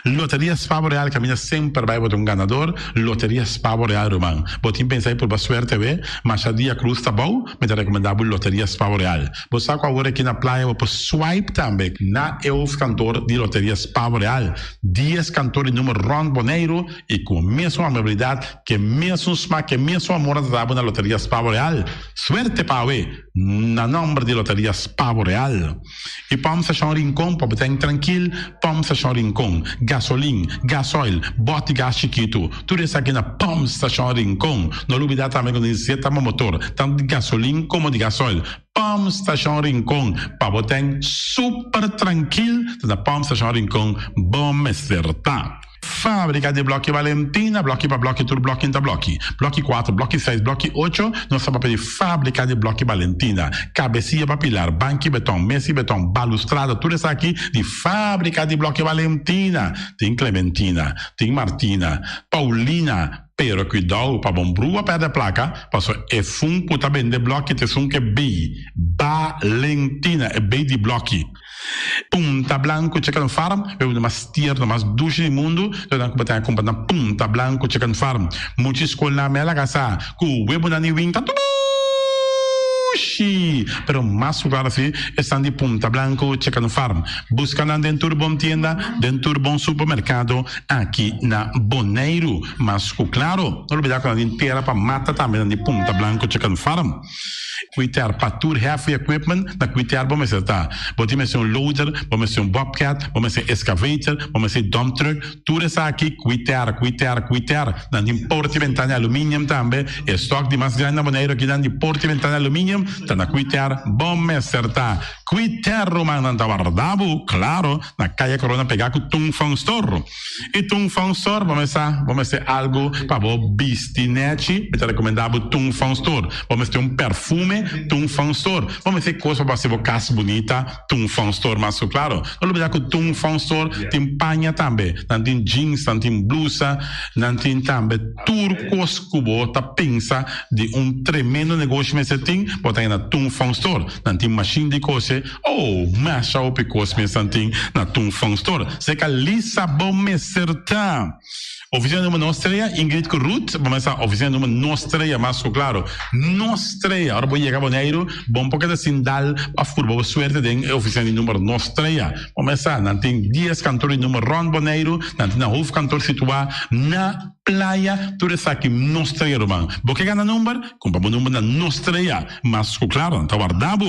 Loteria Spavo Real, caminha sempre vai botar ganador. Loteria Spavo Real, Roman. Botim pensar por suerte ver, mas a dia cruz tá bom, mas é recomendável Loteria Spavo Real. Você sabe agora aqui na praia, você swipe também na EUF cantor de Loteria Spavo Real. 10 cantores número Ron Boneiro e com a mesma amabilidade, que mesmo smack, que mesmo amor da na Loteria Spavo Real. Suerte para ver na nome de Loteria Spavo Real. E vamos achar rincón, para estar tranquilo, vamos achar rincón. Gasolina, gasoil, bote gás chiquito. Tudo isso aqui na vamos achar rincón. Não olvidar também quando dizer motor, tanto de gasolina como de gasoil. Pump Station Rincón, para botar super tranquilo, na Pump Station Rincón, bom acertar. Fábrica de Bloque Valentina, bloque para bloque, tudo bloque entre bloque. Bloque 4, bloque 6, bloque 8, nós estamos para Fábrica de Bloque Valentina. Cabecinha para pilar, banco betão, mesa betão, balustrada, tudo isso aqui de Fábrica de Bloque Valentina. Tem Clementina, tem Martina, Paulina, pero cuidado para bom brua perder placa, passo é funko tá bem de bloque, te que B, Valentina, é B de bloque. Punta Blanco Chicken Farm, é uma mais tierna, mais doce do mundo, então que botar comprar na Punta Blanco Chicken Farm. Muitas escolas na mela casa, com web na niwing tá pero más claro así están de Punta Blanco Chicken Farm. Buscan dentro de bom tienda, dentro de bom supermercado aqui na Boneiro. Mas claro, não olvidar que a gente para mata também de Punta Blanco Chicken Farm. Cuidar para tour heavy equipment, na cuidar vamos acertar. Vamos ser loader, vamos ser bobcat, vamos ser excavator, vamos ser dump truck. Tudo isso aqui cuidar. Na porta e ventana alumínio também. Estoque de mais grande na Boneiro aqui na porta e ventana alumínio. Tá na cuidar, vamos acertar. Cuidar Romana da Guardabo, claro, na Caia Corona pegar com Tung Fang Store. E Tung Fang Store, vamos ser algo para o bistinete, é recomendável Tung Fang Store. Vamos ter perfume, Tung Fang Store. Vamos ter coisa para ser casa bonita, Tung Fang Store, mas claro. Não olvidar que o Tung Fang Store tem panha também. Não tem jeans, não tem blusa, não tem também turcos cubo, tá pensa de tremendo negócio, mas você tem, botar aí na Tung Fang Store. Não tem machine de coisa, masha o picos, mas não tem na Tung Fang Store. Você que lisa bom me acertar. Oficina número Nostreia, Ingrid Ruth, vamos a oficina número Nostreia, mas claro, Nostreia, agora vou chegar a Boneiro, bom porque assim dá a furba, suerte de oficina número Nostreia, vamos a, não tem 10 cantores número Ron Boneiro, não tem na rua cantor situado na playa, tudo isso aqui Nostreia, irmão, vou chegar no número, compra o número na Nostreia, mas claro, está guardado,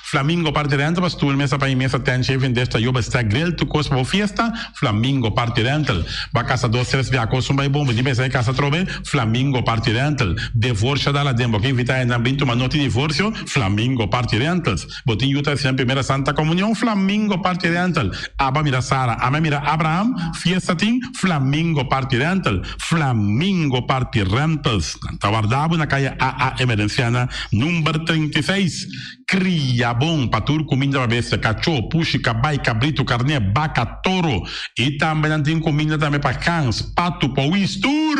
Flamingo parte rental, mas tu mesa para mesa tem chefe desta, eu vou estar grel, tu coisa para fiesta, Flamingo parte rental, vai casa 2 via cosa mai bom, di mesa casa trove Flamingo Party Rental, divorcio dalla dembo che invita in ambito ma noti divorzio, Flamingo Party Rentals, botin yuta sia primera Santa Comunión, Flamingo Party Rental, Abba mira Sara, Ama mira Abraham, fiestatin, Flamingo Party Rental, Flamingo Party Rentals, guardavo na calle AA Emerenciana, numero 36, cria bom, patur comida para bestia, cachorro, puxi, cabai, cabrito, carne, vaca, toro, e também tem comida também para cães, spatu po wistur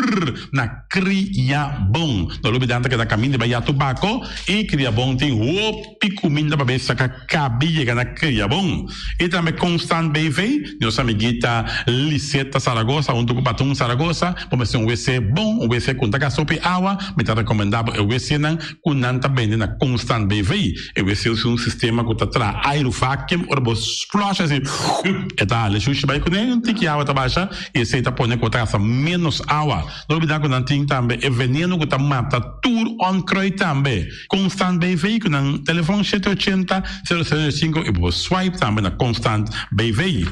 na cria bom. No lobi danta que da caminho de Bahia Tubaco e cria bom tem hopi comida para besa que cabia na cria bom. E também Constant BV, nossa amiguita Liseta Saragossa, um tuco patum Saragossa, vamos ser um WC bom, um WC com taca sopa água, me tá recomendado o WC não com nanta bem na Constant BV. O WC é um sistema que tra aerovacuum ou bos flush assim. E tá, le xuxa vai com nem tem que água tá baixa e se tá põe com taca menos água. Não me dá com não tem também é veneno que tá mata tour on croy também. Constant BV com um telefone 780 005 e vos swipe também na Constant BV.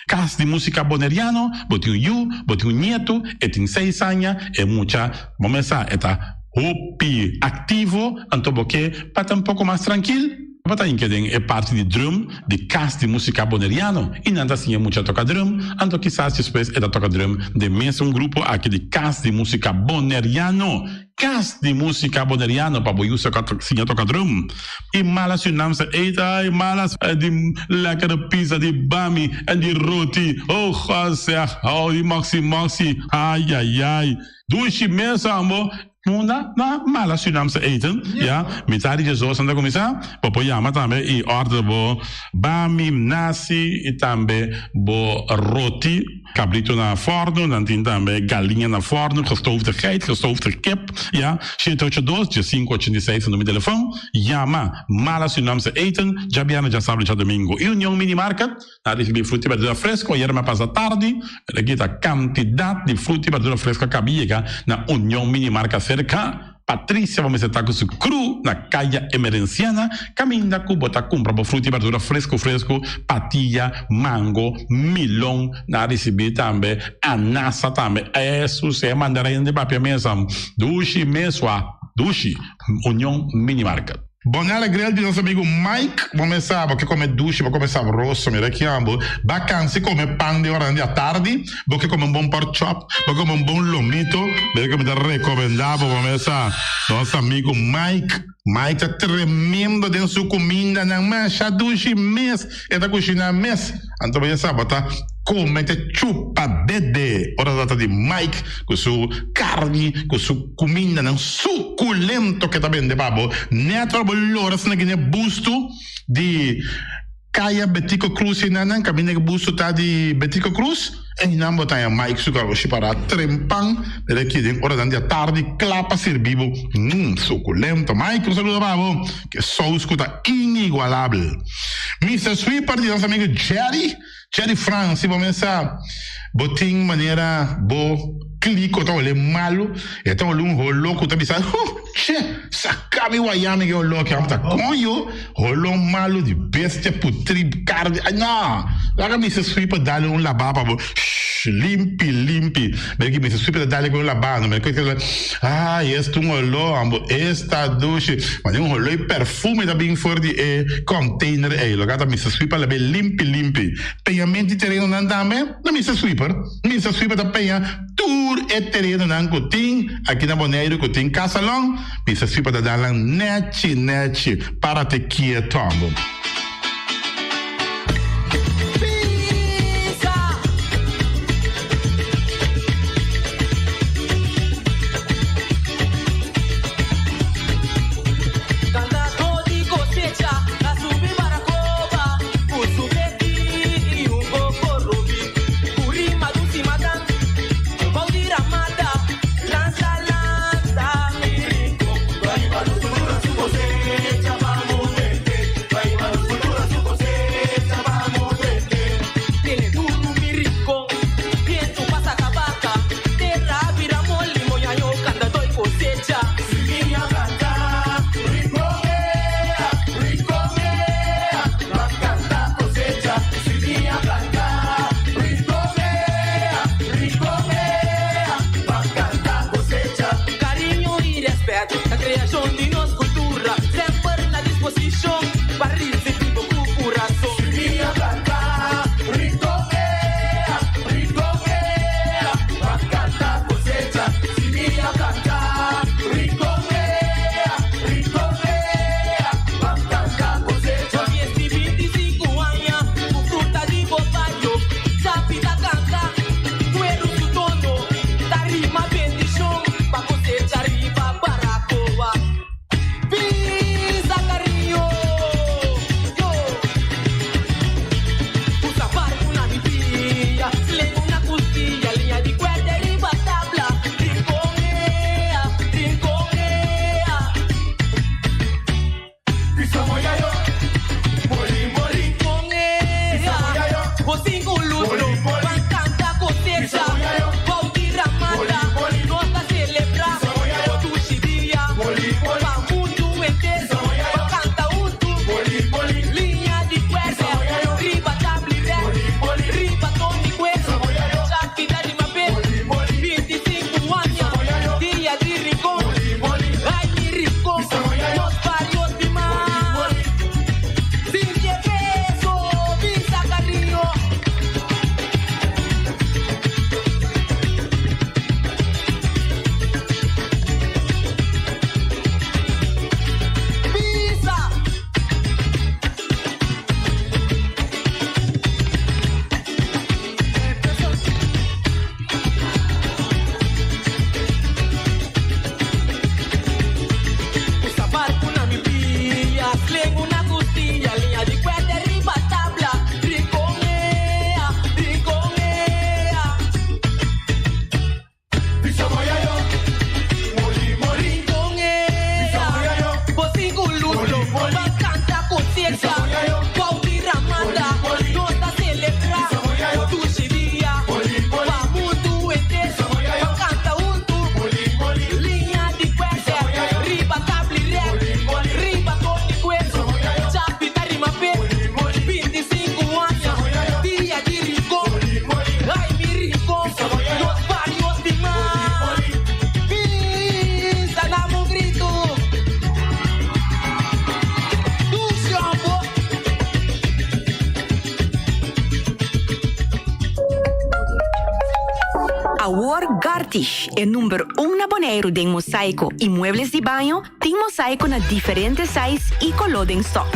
Casa de música boneriano, botin you, botin nieto, tem 6 anos, é mucha, vamos a está hopi ativo, então porque para um pouco mais tranquilo. Para é parte de drum, de casa de música boneriano, e não assim é muita toca drum, então quizás depois é da toca drum de mesmo grupo aqui de casa de música boneriano. Casa de música boneriano para boiusa que toca drum. E malas se não se eita, e malas de lekkere pizza de bami e de roti. Oh, José, oh, de maxi, ai. Dushi mesa, amor. Una mala sinamse eten, ja, metade de zoos anda começar, popo yama também e ordem bo bami, nasi e também bo roti, cabrito na forno, dan tem também galinha na forno, gestoofde geit, gestoofde kip, ja, 782 586 no meu telefone, yama mala sinamse eten, já biana já sábado já domingo. E União Mini Market, na recebi fruta e verdura fresco, ayer me passa tarde, aqui tá quantidade de fruta e verdura fresca cabia na União Mini Market cerca. Patrícia, vamos estar com o cru na caia emerenciana, caminha com botar compra por fruta e verdura fresco, patilha, mango, milão, na receber também, anassa também, isso é mandarim de papel mesmo, dushi mesua, dushi, União Mini Market. Buona alegria de nosso amigo Mike. Vamos saber que come duche, vou começar rosso, me rechiamo. Vacanze come pan de hora à tarde, porque come um bom pork chop, porque come um bom lomito, porque me dá recomendado, vamos saber. Nosso amigo Mike. Mike tá tremendo dentro da sua comida, não mexe a duche mês, é da cozinha mês. Então você sabe, tá? Comete chupa dede. Ora data de Mike, com sua carne, com sua comida, não suculento que tá bem de babo. Neto bolora, se não é busto de Caia Betico Cruz, não caminha que busto tá de Betico Cruz. E não botar Mike sucar o para trempang, ele aqui dentro hora da tarde, clapa servivo, suculento. Mike, um saludo babo, que só escuta inigualável. Mr. Sweeper de nosso amigo Jerry France, vamos começar. Botin maneira boa, clico, tá olhando malo, então olhando rolou, tá pensando, sacabe o ayame que olhou, que tá conho, rolou malo de bestia, putri, carne, não, lá me se sweeper dá-lhe lababa, limpi, porque me se sweeper dá-lhe com lababa, mas que este olhou, esta duche, mas olhou perfume também for de container, lugar da me se sweeper, lá bem limpi, pagamento de terreno não também, não me se sweeper da penha, tour e terreno não cotim, aqui na Boneiro cotim casalão, me se sweeper da dalan nete, para te quieto, Tono Gartish é número 1 na Bonaire de mosaico e muebles de banho, tem mosaico na diferentes sizes e color em stock.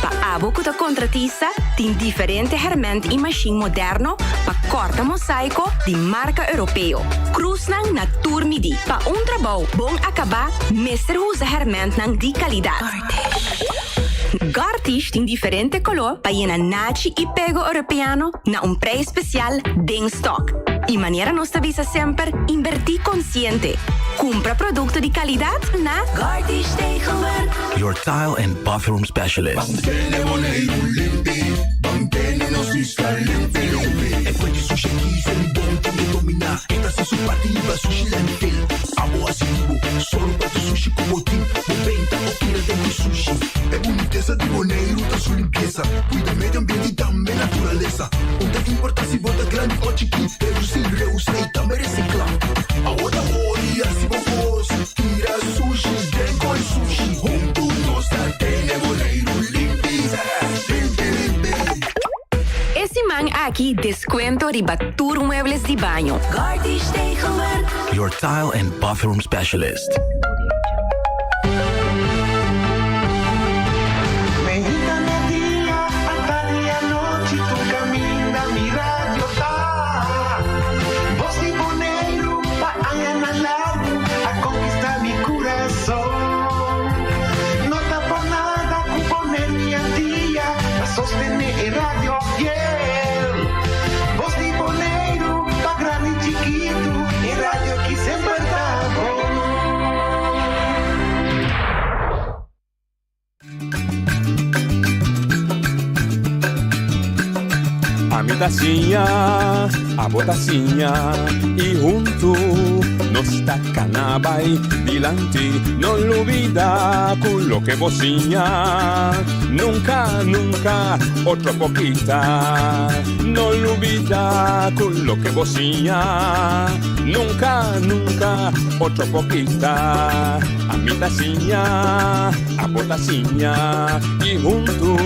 Pa abo que contratista, tem diferente herramienta e machine moderno pa corta mosaico de marca europeu. Cruz nang na turmidi. Pa trabalho bom acabar, mestre usa herramienta nang de qualidade. Gartish tem diferente color pa na nachi e pego europeano na preço especial den stock. E maneira nos avisa sempre, invertir consciente. Compra produto de qualidade na Gartish Tegenwerk. Your tile and bathroom specialist. E poi di sushi sei buon che domina. Esta se su partiva sushi lentil. Amo asivo, solo per sushi como team. 90 o kilo de sushi. É boniteza de Bonaire, da sua limpeza. Cuida meio ambiente e também natureza. Onde importa se bota grande ou chiquinho. Reusa e também recicla. Agora olha se vos tira sushi, vem com sushi. Junto nós tem Bonaire limpeza. Esse man aqui descuento ribattur muebles de banho. Gartish Tegenwerk. Your tile and bathroom specialist. Sostener radio fiel. Voz de Bonaire, pa grande e chiquito, e radio que sempre tá bom. A tacinha, a botacinha, e junto nos tacanabay dilante, no olvida con lo que bocina. Nunca, nunca, otro poquita, no olvida con lo que bocina. Nunca, nunca, otro poquita. A mi tacinha, a botacinha, y junto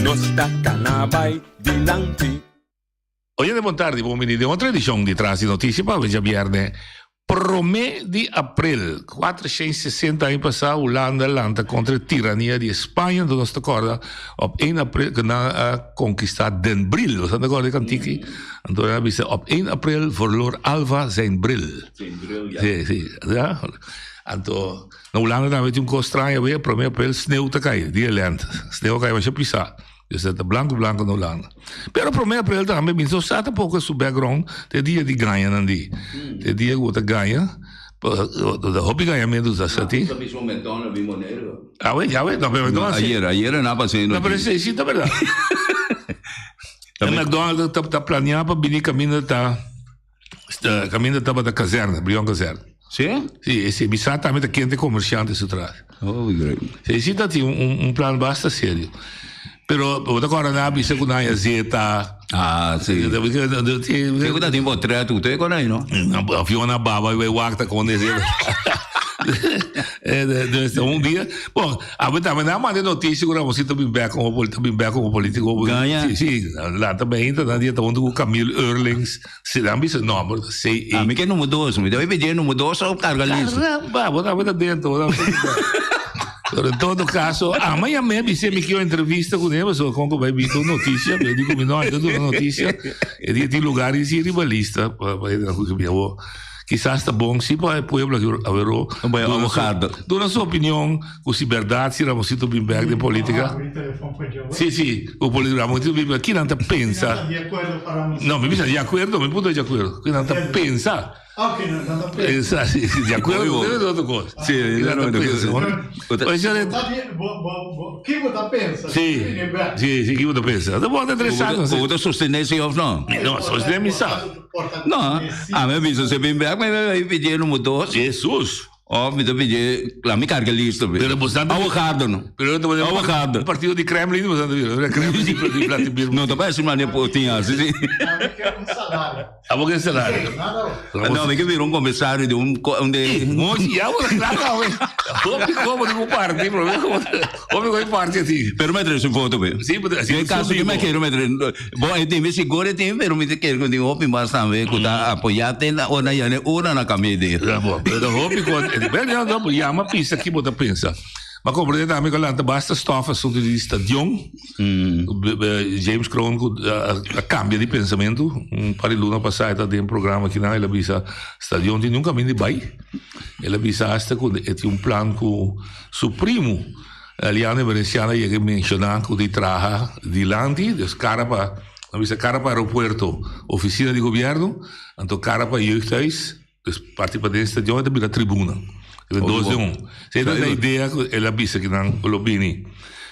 nos tacanabay dilante. Hoje de buon tardi, buon venire. Oltre edizione di Trasi Notizie, poi già vierne. Promé de april, 460 anos passado, Holanda landa contra a tirania de Espanha, do nosso acordo, op 1 april, que na conquistar den bril, was dat acordo kantiki? Então, op 1 april verloor Alva zijn bril. Zijn bril, ja. Sí, ja. Então, na Holanda dan weet je een kostranje weer, promé april, sneeuw te kijken, die land. Sneeuw kan je was je pisar. Dus dat blanco na Holanda. Pero promé april também, minso staat een pouco su background, de dia die ganha nandi. De dia que você ganha, de hobby ganha menos da sati. Sabe isso McDonald's em Bonaire? Ah, oui, ja, oui, dat ben McDonald's. Ayer na passei no. Na passei, sim, tá verdade. O McDonald's tá planeando para vir caminho da caserna, Brion Caserna. Sim? Sim, mi sa também da quente comerciante su trás. Oh, great. Sim, tá um plano bastante sério. Pero agora na bisa ko na zeta. Ah, sì. Che cosa ti incontrare tu? Te con lei, no? A Fiona Baba vai wakta con zeta. Um dia, bom, a gente também não manda notícia que você está bem como político. Ganha. Sim, lá também está na dia onde o Camilo Eurlings se dá esse nome, sei. Ah, me quer número 2, me deve pedir número 2 ou carga lista. Caramba, vou dar dentro. In todo caso, amanhã mesmo você me quer uma entrevista com ele, só quando vai vir uma notícia, eu digo, não, eu dou uma notícia, e de lugares e rivalista, para que eu quizás está bom, se para o povo haverá dona sua opinião, se verdade, se Ramosito Bimberg de política. Sim, o político Ramosito Bimberg, que não pensa? Não, me diz de acordo, me ponto de acordo, que não pensa? Ok, non penso. De acordo, è un'altra cosa. Sì, chi vota pensa? Sì, chi vota pensa. Dopo è interessante. Vota sostenersi o no? No, sostenermi sa. No, a me visto se Bimberg mi aveva pedido il numero 2. Jesus. Of mi pide la mi carga listo. Pero bastante avocado no. Pero avocado. Un partido di Kremlin, bastante vero. Kremlin di Vladimir. No, te parece uma nepotinha, sì. A voi che salário? No, mi che vero un commissario di un Oggi io come di un partito, come quei partiti. Per mettere su foto per. Sì, nel caso che me quiero mettere boh e dimmi sicuro te però mi quiero di hopi basta me kuta apoiate na ona ya ne ora na camide. Da hopi quando bene dopo chiama pista chi può pensare. Ma come amico l'altro basta stoffa su di stadion. James Crown cambia di pensamento. Un paio di luna passata di un programma che noi la bisa stadion di nunca mindi bai. E la bisa hasta con un plan cu su primo Liane Veneziana che mencionato di traja di landi, di Carapa, la bisa Carapa aeropuerto, oficina di governo, anto Carapa jeugdhuis, dus participa del stadion e da tribuna. 2-1. Se da idea è la bisa che non lo bini.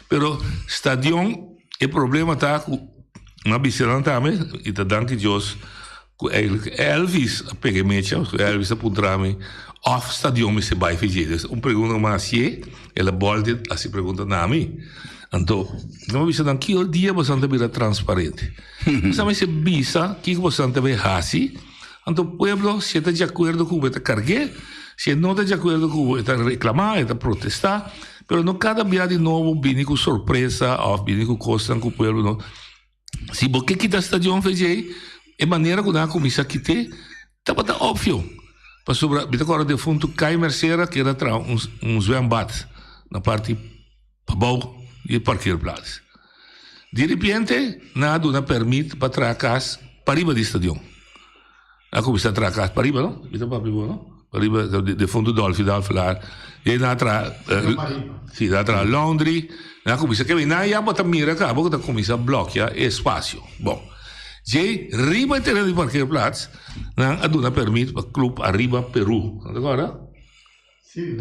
Però stadion il problema sta una bisa non tame, e da danki Dios Elvis pega mecha, Elvis apuntrami off stadion mi se bai fije. Un pergunta mas e la bolde assim pergunta nami. Então, não bisa dan que o dia você não bira transparente. Sabe se bisa que você não vai hasi. Então, o pueblo se está de acordo com o que cargue. Se não está de acordo com está reclamar, está protestar, pero não cada dia de novo vini com surpresa ou vini com coisa com o povo não. Se porque que da stadion fez aí, é maneira que na comissão que tem, estava tá óbvio. Para sobre, me agora de fundo cai Merceira que era tra uns zwembat na parte pabau e parkeerplaats. De repente, nada não permite para tracas para riba do stadion. A comissão tracas para riba, não? Isso para riba, não? Arriba de fundo Dolfi lá e na tra sì da tra Londri na comissa che viene a bota mira cá porque da comissa blocca espaço bom je riba terreno di parkeerplaats na aduna permit para club arriba Peru agora sì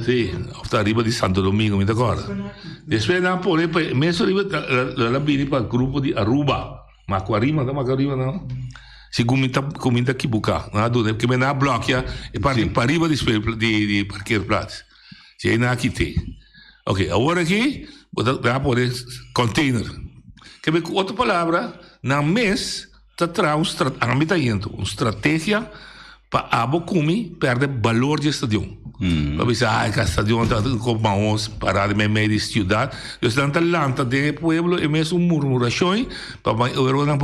sta arriba di Santo Domingo mi d'accordo después na pole messo arriba la bini para gruppo di Aruba ma qua arriba no si comincia a kibuka, che me na blocca e parti para riba di parkeerplaats. Se na kite. Ok, agora aqui, dá por container. Que me outra palavra, na mês tá traz uma estratégia para abo kumi perde valor de estadion. Para pensar que estadion tá com maus parado meio de cidade, então tanta lanta de pueblo e mesmo murmuração para eu não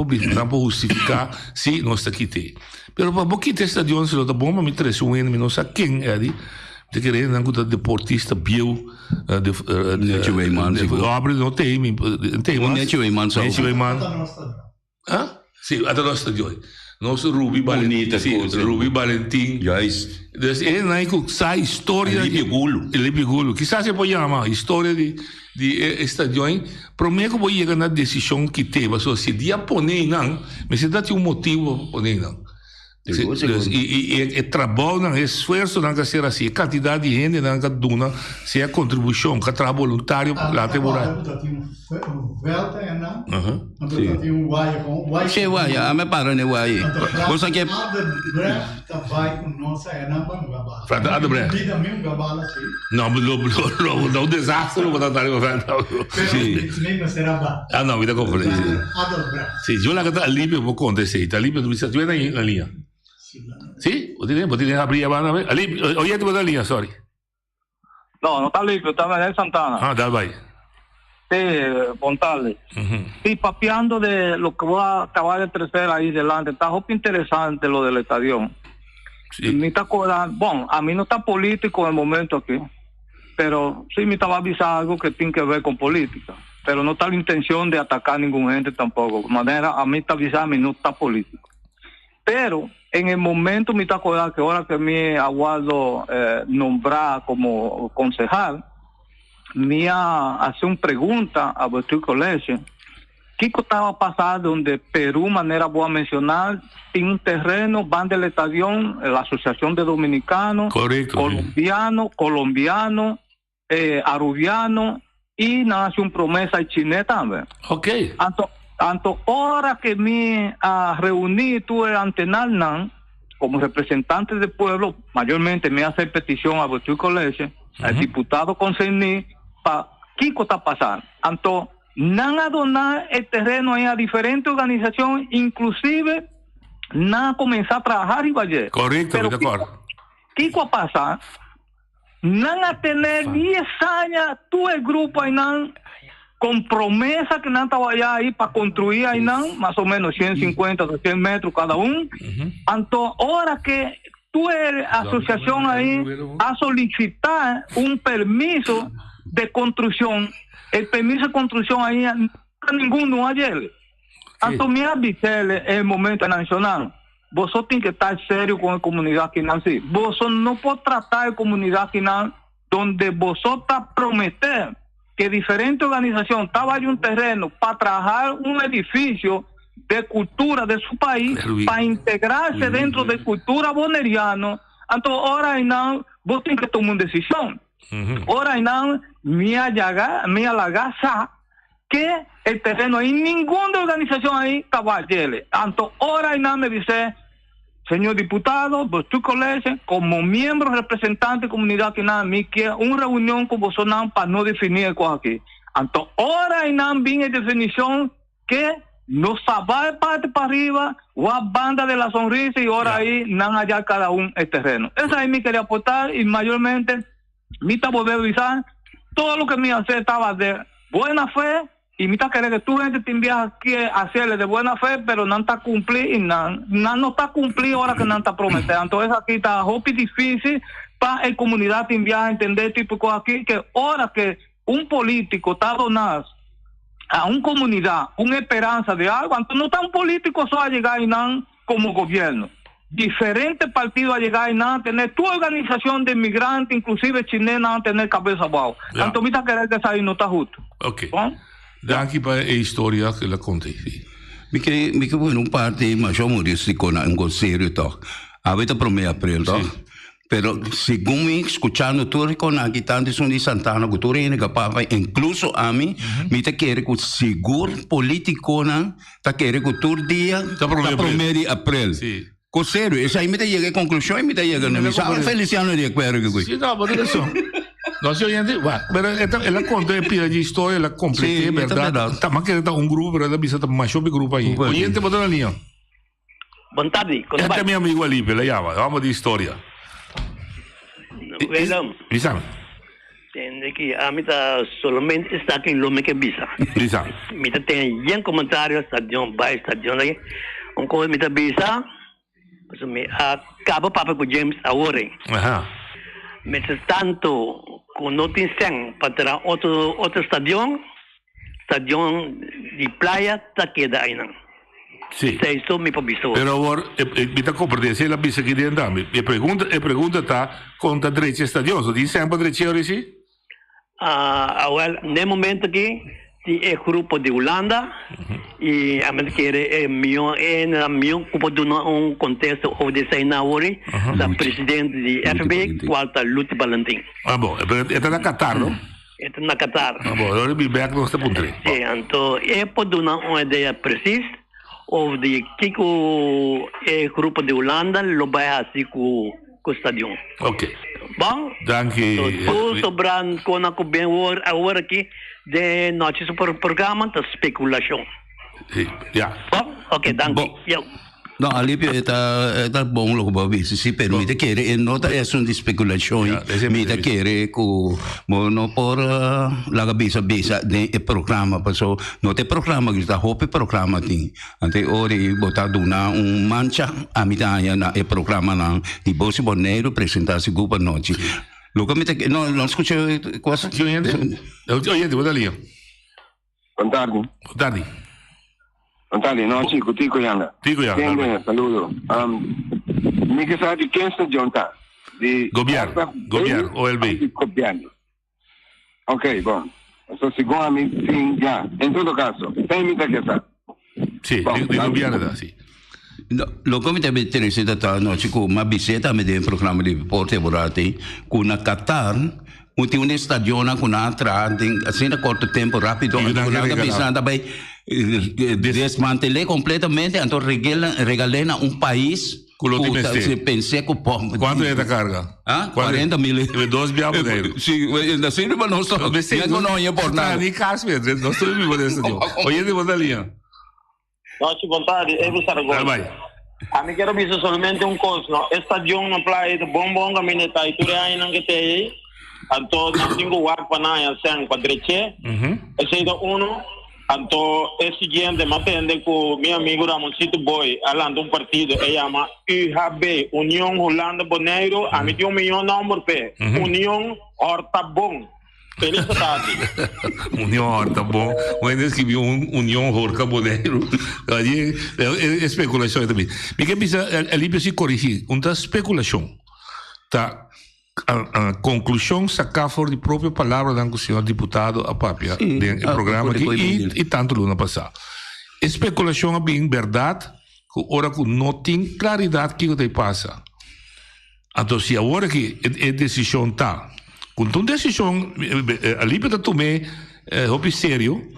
justificar se não está aqui. Pero para pouquinho estadion se lo tá bom, mas me traz não sei quem é de querer não que deportista bio de abre não tem ah? Sì, ad nostro stagione. Nostro Ruby Valentin, sì, Ruby Valentin. Yes. E noi sai storia di Libigulo. Chissà se poi chiama storia di stagione. Per me che poi llega una decisione che teva, so se dia ponei non, mi si dati un motivo per ponei non. E trabalho, esforço não que ser assim, quantidade de gente não que duna, se a contribuição, que trabalho voluntário lá temporário. Sim, vai, a me para ne vai. Você quer? Frate, a dobre. Não desastre, não vou dar Sim. Ah, não, me dá conferência. Sim, eu lá que tá ali, eu vou acontecer. Tá ali, eu me sento na linha. Sì? Potete aprire avanti? Oye, tu linea, sorry. No, no está limpio, está en Santana. Ah, dale, vai. Sí, Pontale. Sí, papeando de lo que voy a acabar de tercer ahí delante. Está muy interesante lo del estadio. Sí. Me está acordando, bueno, a mí no está político en el momento aquí, pero sí me estaba avisando algo que tiene que ver con política. Pero no está la intención de atacar a ninguna gente tampoco. De manera, a mí está avisando, a mí no está político. Pero en el momento me está acordando que ahora que me aguardo nombrar como concejal, me hace una pregunta a vuestro colegio. ¿Qué estaba pasando donde Perú, manera voy a mencionar, tiene un terreno, van del estadio, la Asociación de Dominicanos, correcto, colombiano, arubiano, y nace una promesa de Chile también. Ok. Tanto ahora que me reuní, tuve ante Narnan, como representantes del pueblo, mayormente me hace petición a vuestro colegio, al diputado concernido, para qué está pasando. Entonces, van a donar el terreno ahí a diferentes organizaciones, inclusive van a comenzar a trabajar y vaya. Correcto, de acuerdo. ¿Qué va a pasar? Van a tener 10 años, todo el grupo ahí, con promesa que no vaya ahí para construir ahí, más o menos 150 o 100 metros cada uno. Entonces, ahora que tu asociación ahí a solicitar un permiso de construcción, el permiso de construcción ahí ninguno ayer. Entonces, me avisé en el momento nacional. Vosotros tienen que estar serios con la comunidad quinal. Sí. Vosotros no podéis tratar de comunidad quinal donde vosotros prometen que diferentes organizaciones estaban en un terreno para trabajar un edificio de cultura de su país, para integrarse dentro de cultura boneriana. Entonces, ahora vos tenés que tomar una decisión. Ahora me halagasa que el terreno ahí, ninguna organización ahí estaba allí. Entonces, ahora me dice, señor diputado, vuestro colegio, como miembro representante de comunidad que me quiere una reunión con vosotros para no definir cosas aquí. Entonces, ahora viene definición que no sabe parte para arriba, o a banda de la sonrisa, y ahora ahí allá cada uno el terreno. Esa ahí me quería aportar, y mayormente me está volviendo a avisar, todo lo que me hace estaba de buena fe, y me está queriendo que tu gente te envía aquí a hacerle de buena fe, pero no está cumplido, y no está cumplido ahora que no está prometido. Entonces aquí está hopi difícil para la comunidad te enviar a entender tipo de cosas aquí, que ahora que un político está donado a una comunidad, una esperanza de algo, entonces no está un político solo a llegar y como gobierno. Diferentes partidos a llegar y a tener tu organización de inmigrantes, inclusive chilenas, a tener cabeza abajo. Entonces me está queriendo que eso no está justo. Ok. Dank para la historia que la conté. Mi que bueno, un parte más yo morir si con un serio toch. Avete promessa april toch. Pero según me escuchando tú con aquí tanto son de Santana que tú eres capaz incluso a mí me te quiere que seguro político na te quiere que tú día ta promessa april. Sí. Con serio, esa ahí me te llegué a conclusión y me te llega a mi Feliciano de acuerdo que sí, no, pero eso. No sé, oyente, pero esta la conté pila de historia, la completé, verdad. También que está un grupo, verdad, bisa ta más grupo ahí. Oyente, botar la línea. Buenas tardes. Este es mi amigo Alipe, la llama, vamos de historia. Bueno, Bisa. tiene que a mí solamente está aquí lo que visa. Bisa. Me tiene ya comentarios, estación, va estación ahí. Un cosa me visa. Pues me acaba papá con James ahora. Ajá. Mientras tanto, con noticia para otro estación de playa, está queda ahí. Sí. Eso me pavisó. Pero ahora, me está compartiendo la visa que tiene dame. Mi pregunta está contra derecha estación. ¿So dice siempre derecha ahora sí? Ahora, en el momento que el grupo de Holanda y a mí quiere mío como de un contexto o de Sainauri la presidente de FB cuarta Lutz Valentín. Ah, bueno, pero está en Qatar, ¿no? Está en Qatar. Ah, bueno, ahora mi back no está punto. Sí, entonces puedo dar una idea precisa o de que el grupo de Holanda lo va a hacer con el estadio. Ok. Bom? Danke. Todo sobrando com a bem agora aqui de noite super programa de especulação. Sim, já. Bom, ok, danke. No, Alipio está bom lo que va a decir, sí, pero me te quiere, no es una especulación, me te quiere que, no por la visa de programa, pero no te programa que está hope programa ting, ante ori botar duna un mancha a mitad na el programa na di bosi bonero presentarse grupo noche. Lo que me te no escuché cosa. Oyente, buenos días. Buenas tardes. Antali, no, chico, Tico Yanga. Tico Yanga. Saludo. Mi che sa di chi sta giunta? Di Gobierno, OLB. Gobierno. Ok, buon. So, sicuramente, sì, già. In tutto caso, sei che sa. Sì, di Gobierno da, sì. No, lo come te interessa da no, chico, ma biseta me del programma di porte volati con a Qatar. Un stagione con un'altra, assim a corto tempo, rápido, una pensando bem desmantelar completamente, então regalena um país Pensei que o pombo. Quanto é a carga? 40 mil. E 2 biamo dele. Sim, ainda assim não só. Não é por nada. Nem caso mesmo, nós estamos vivendo esse dia. Oye, de botar linha. Nossa vontade, é você agora. Vai. A mim quero dizer somente coisa, no? Estadio na praia de bom caminheta e tudo aí não que tem aí. Então, não tenho guarda para nada, sem quadreche. Esse é uno. Então, esse dia de matende com meu amigo Ramoncito Boy, alando partido, ele chama UHB, União Holanda Boneiro, a mim tem milhão de número P. União Horta Bom. Felicidade. União Horta Bom. O ainda escreveu União Horta Boneiro. Ali é especulação também. Me que precisa ali precisa corrigir. Uma especulação. Tá. A conclusão sacar fora de própria palavra do senhor deputado Apapia no programa aqui e tanto luna passar. Especulação é bem verdade, que ora que não tem claridade que te passa. Então se agora que a decisão está, quando uma decisão ali para tomar é sério,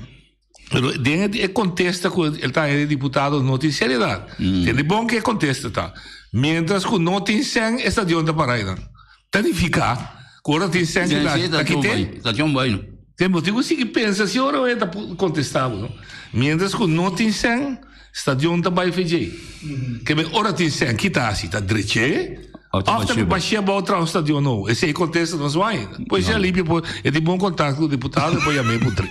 ele contesta que ele está deputado não tem seriedade. É bom que contesta tá. Mientras que não tem sem essa de onda para aí. Tanificar, agora tem sangue lá. Aqui tem? Tem motivo que pensa, se ora é contestável. Mientras que não tem sangue, está de onde vai fazer. Que ora tem sangue, que está assim, está direito. Ofta baixia para outra estadio não. Esse aí contesta não vai. Pois já ali, é de bom contato com o deputado, depois já me putre.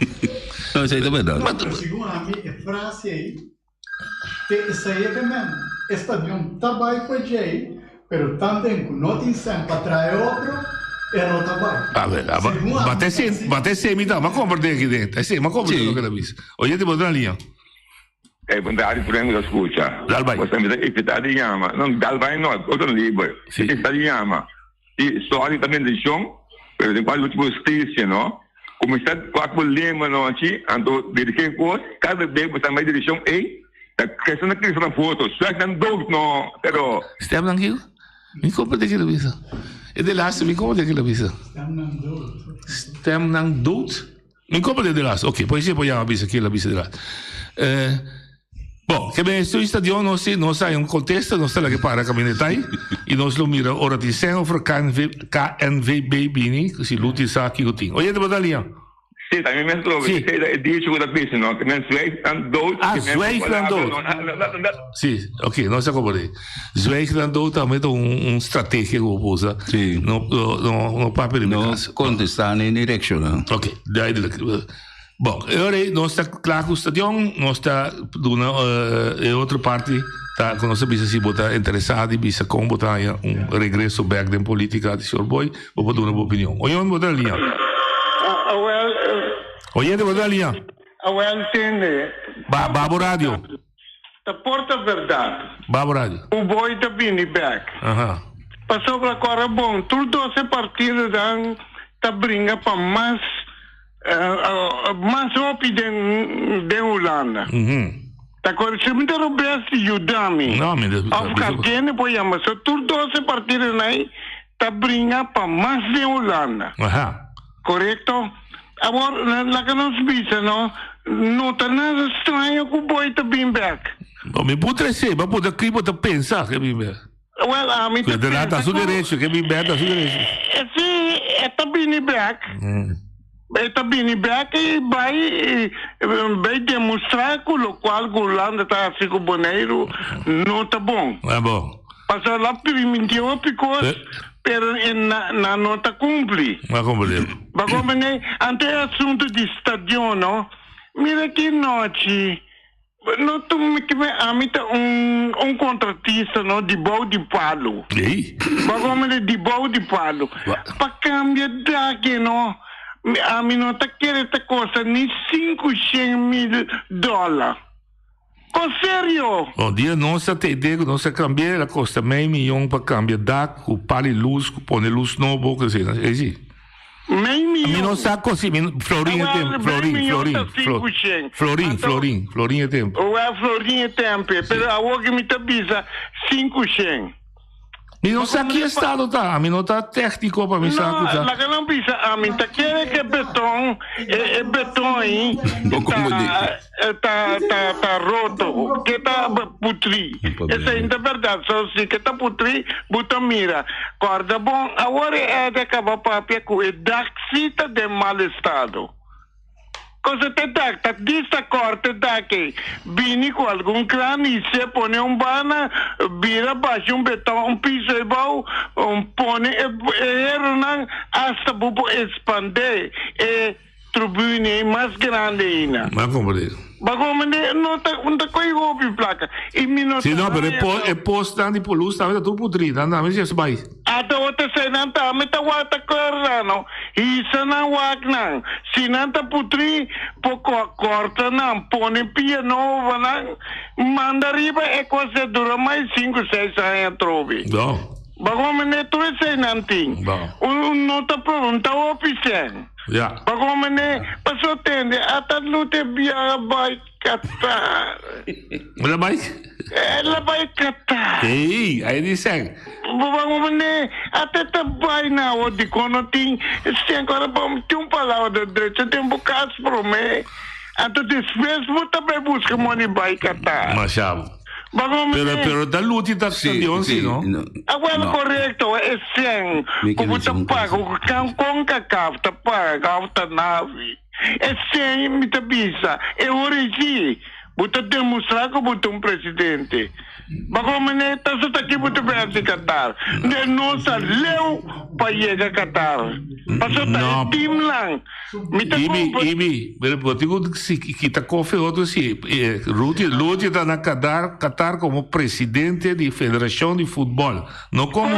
Não, isso aí é verdade. Mas segundo a minha frase aí, isso aí é também. Estadio está vai fazer. Pero também não tem sangue para trazer outro, é não está bem. Bate sempre, mas compra aqui dentro. Mas compra o que ela diz. Olha, te botar na linha. Bondade, prego, escuta. Dal vai. Você me diz que está de llama. Não, dal vai não, outro livro. Está de llama. E história também de chão, pero tem quase última justiça, não? Como está com a problema, não, aqui, então, dediquei coisa, cada vez você mais direção, a questão da questão da foto, só que não dou, não, pero... Estamos aqui? Me compra daquela visa. É de laatste, me compra daquela visa. Stem nang dood? Me compra de laatste. Ok, poi poi a visa aquela visa de lá. Bom, que bem, este estadio não sai contexto, não está lá que para a caminhonete aí, e nós lo mira ora de sem over KNVB bini, que se luta isso aqui o tem. Olha de batalha. Sim, também me trouxe. Sim, é disso que eu disse, não, que me zweig dood. Zweig dood. Sim, ok, não se acomode. Zweig dood também é estratégia que eu uso. Sim. No papel de casa. Não contestar nem direction. Ok, daí bom, agora nós está claro que o estadio, nós está de outra parte, tá, quando nós bisa se botar interessado e bisa como botar regresso back da política de senhor Boy, vou dar uma opinião. Olha onde botar a linha. Oye, de botar a linha. Entende. Babo rádio. Da porta verdade. Babo rádio. O Boy está vindo back. Passou para agora bom, tudo esse partido está brinca para mais rápido de Holanda. Agora, se me derrubasse ajudar-me. Não, me Afghanistan, depois, mas tudo esse partido aí está brinca para mais de Holanda. Correto? Agora, lá que nós vimos, não está nada estranho que o Boy está vindo back. Me pode ser, mas pode aqui pensar que vem back. Well, a mim está pensa. Está seu direito, que vem back, está seu direito. Esse está vindo back. Está vindo back e vai demonstrar que o qual a Holanda está assim com o boneiro não está bom. É bom. Passar lá permitiu porque pero não está cumpre. Vai cumprir. Vai cumprir. Ante assunto de estadio, não? Mira que noite. Não tu me que a mim tá contratista, não, de bom de palo. Ei. Vai cumprir de bom de palo. Para cambiar daqui, não? A mim não está querendo essa coisa nem $500,000. Com sério? Bom dia, não se atende, não se cambia, ela custa meio milhão para cambiar daqui, com pale luz, com pôr luz novo, que seja, é assim. Meio milhão? A mim não sabe assim, Florim é tempo, Florim é tempo. Florim é tempo, mas a outra me está bisa 500. Mi non sa chi è stato, mi non sta tecnico per mi sa cosa. La che non bisa, ta chiede che beton ta roto, che ta putri. E se in verdade só se que ta putri, buta mira. Guarda bom, agora é de acabar papia com e daxita de mal estado. Cosa te dà? Ti dista corte da che vini con alcun crani se pone un bana, vira baixo un beton, un piso e bau, un pone e non hasta bubo expande e tribune mais grande ainda. Ma come Ma come non ta coi gopi placa. Sì, no, però è posta di polus, sta tu putri, anda, mi si sbai. Ada wata senanta, meta wata korano. Isa na waknang. Sinanta putri, poko korta nang, pone piano vanang. Mandariba e quasi dura mai 5-6 anni trovi. No. Ma come ne tu sei nanting? Un nota pronta officiale. Ja. Ma come ne passo tende a talute via bai Qatar. La bai? La bai Qatar. Ehi, hai di sen. Ma come ne a teta bai na o di conoting, se ancora bom un palavra de direito, tempo cas pro me. Anto después vota be busca money bai Qatar. Machado. Pero da luti da stadion, sì, no? Agora correto, é sem. Como tá pago, com cacau, tá pago, tá nave. É sem, me tá bisa. É origem. Buta demonstrar que buta presidente. Mas como né, tá só aqui buta bem Qatar. Não sa leu para chegar a Qatar. Passou tá time lá. Ibi, pero digo si kita kofe outro si Ruti tá na Qatar como presidente de Federação de Futebol, não como